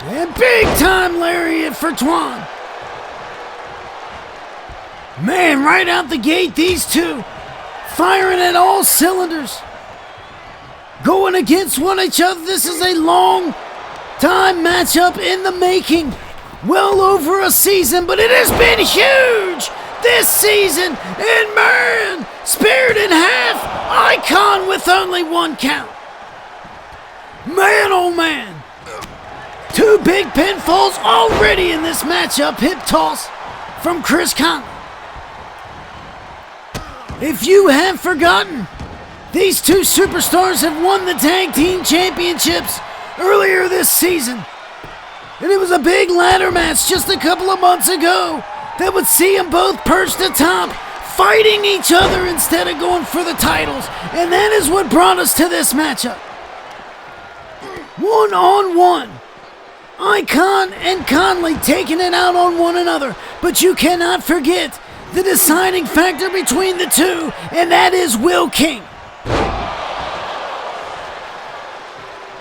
And big time lariat for Twan. Man, right out the gate, these two firing at all cylinders. Going against one each other. This is a long time matchup in the making. Well over a season, but it has been huge this season. And man, spared in half. Icon with only one count. Man, oh man. 2 big pinfalls already in this matchup. Hip toss from Chris Connolly. If you have forgotten, these two superstars have won the tag team championships earlier this season. And it was a big ladder match just a couple of months ago that would see them both perched atop, fighting each other instead of going for the titles. And that is what brought us to this matchup. 1-on-1. Icon and Connolly taking it out on one another. But you cannot forget the deciding factor between the two, and that is Wyld King.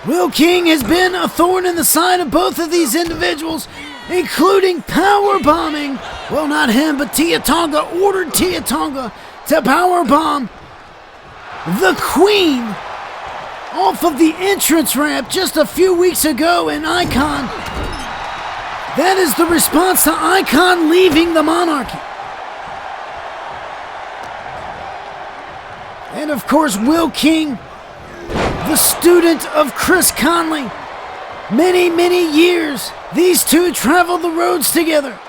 Wyld King has been a thorn in the side of both of these individuals, including power bombing. Well, not him, but Tia Tonga ordered Tia Tonga to power bomb the Queen off of the entrance ramp just a few weeks ago in Icon. That is the response to Icon leaving the monarchy. And of course, Wyld King, the student of Chris Connolly. Many years, these two traveled the roads together.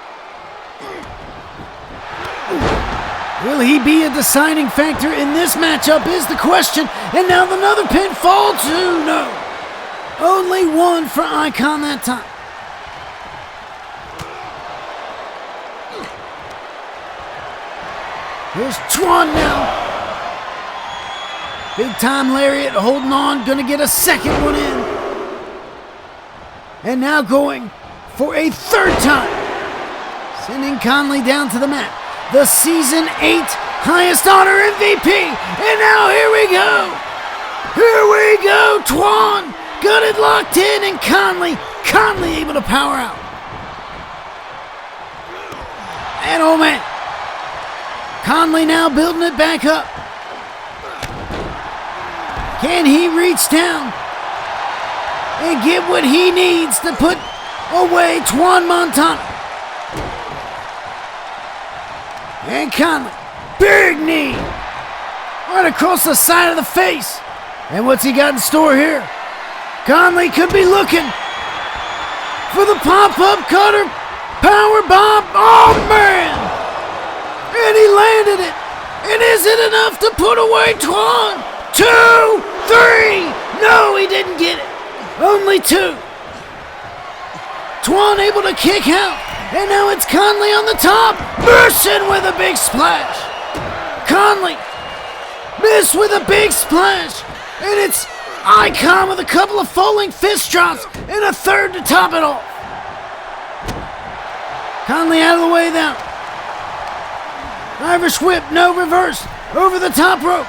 Will he be a deciding factor in this matchup is the question. And now another pinfall too. No. Only one for Icon that time. Here's Twan now. Big time lariat holding on, gonna get a second one in. And now going for a third time. Sending Connolly down to the mat. The Season 8 highest honor MVP. And now here we go. Here we go. Twan got it locked in, and Connolly able to power out. And oh man, Connolly now building it back up. Can he reach down and get what he needs to put away Twan Montana? And Connolly, big knee, right across the side of the face. And what's he got in store here? Connolly could be looking for the pop-up cutter, power bomb. Oh man! And he landed it. And is it enough to put away Twan? 2, 3. No, he didn't get it. Only 2. Twan able to kick out. And now it's Connolly on the top. Missing with a big splash. Connolly missed with a big splash. And it's Icon with a couple of falling fist drops and a third to top it off. Connolly out of the way now. Irish whip, no reverse. Over the top rope.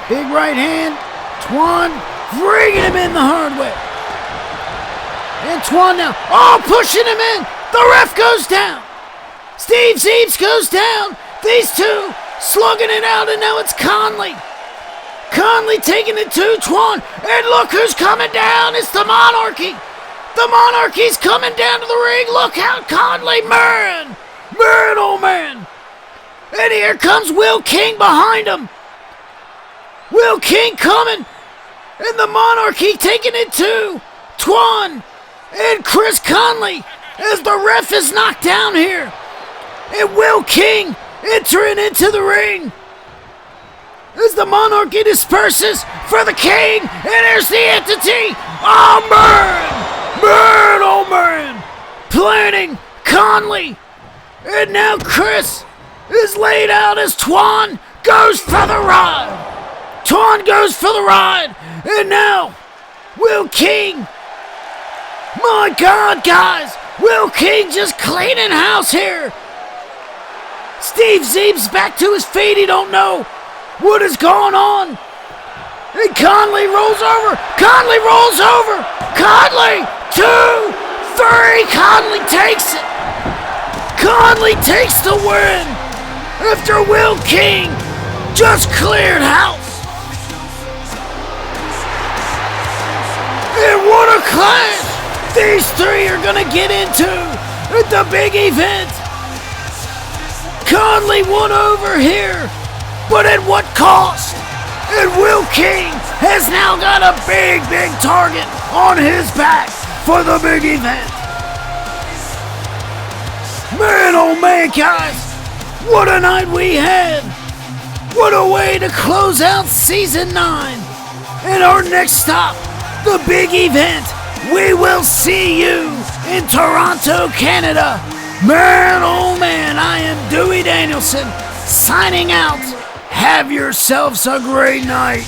Big right hand. Twan bringing him in the hard way. And Twan now, pushing him in. The ref goes down. Steve Zeebs goes down. These two slugging it out, and now it's Connolly. Connolly taking it to Twan. And look who's coming down. It's the Monarchy. The Monarchy's coming down to the ring. Look out, Connolly. Man, oh man. And here comes Wyld King behind him. Wyld King coming. And the Monarchy taking it to Twan and Chris Connolly as the ref is knocked down here. And Wyld King entering into the ring as the Monarchy disperses for the King. And there's the entity. Oh man, planning Connolly. And now Chris is laid out as Twan goes for the ride. Twan goes for the ride. And now Wyld King. My God, guys. Wyld King just cleaning house here. Steve Zeeb's back to his feet. He don't know what is going on. And Connolly rolls over. Connolly rolls over. Connolly, 2, 3. Connolly takes it. Connolly takes the win after Wyld King just cleared house. And what a clash these three are going to get into at the big event. Connolly won over here, but at what cost? And Wyld King has now got a big target on his back for the big event. Man, oh man, guys, what a night we had. What a way to close out Season 9. And our next stop, the big event. We will see you in Toronto, Canada. Man, oh man, I am Dewey Danielson, signing out. Have yourselves a great night.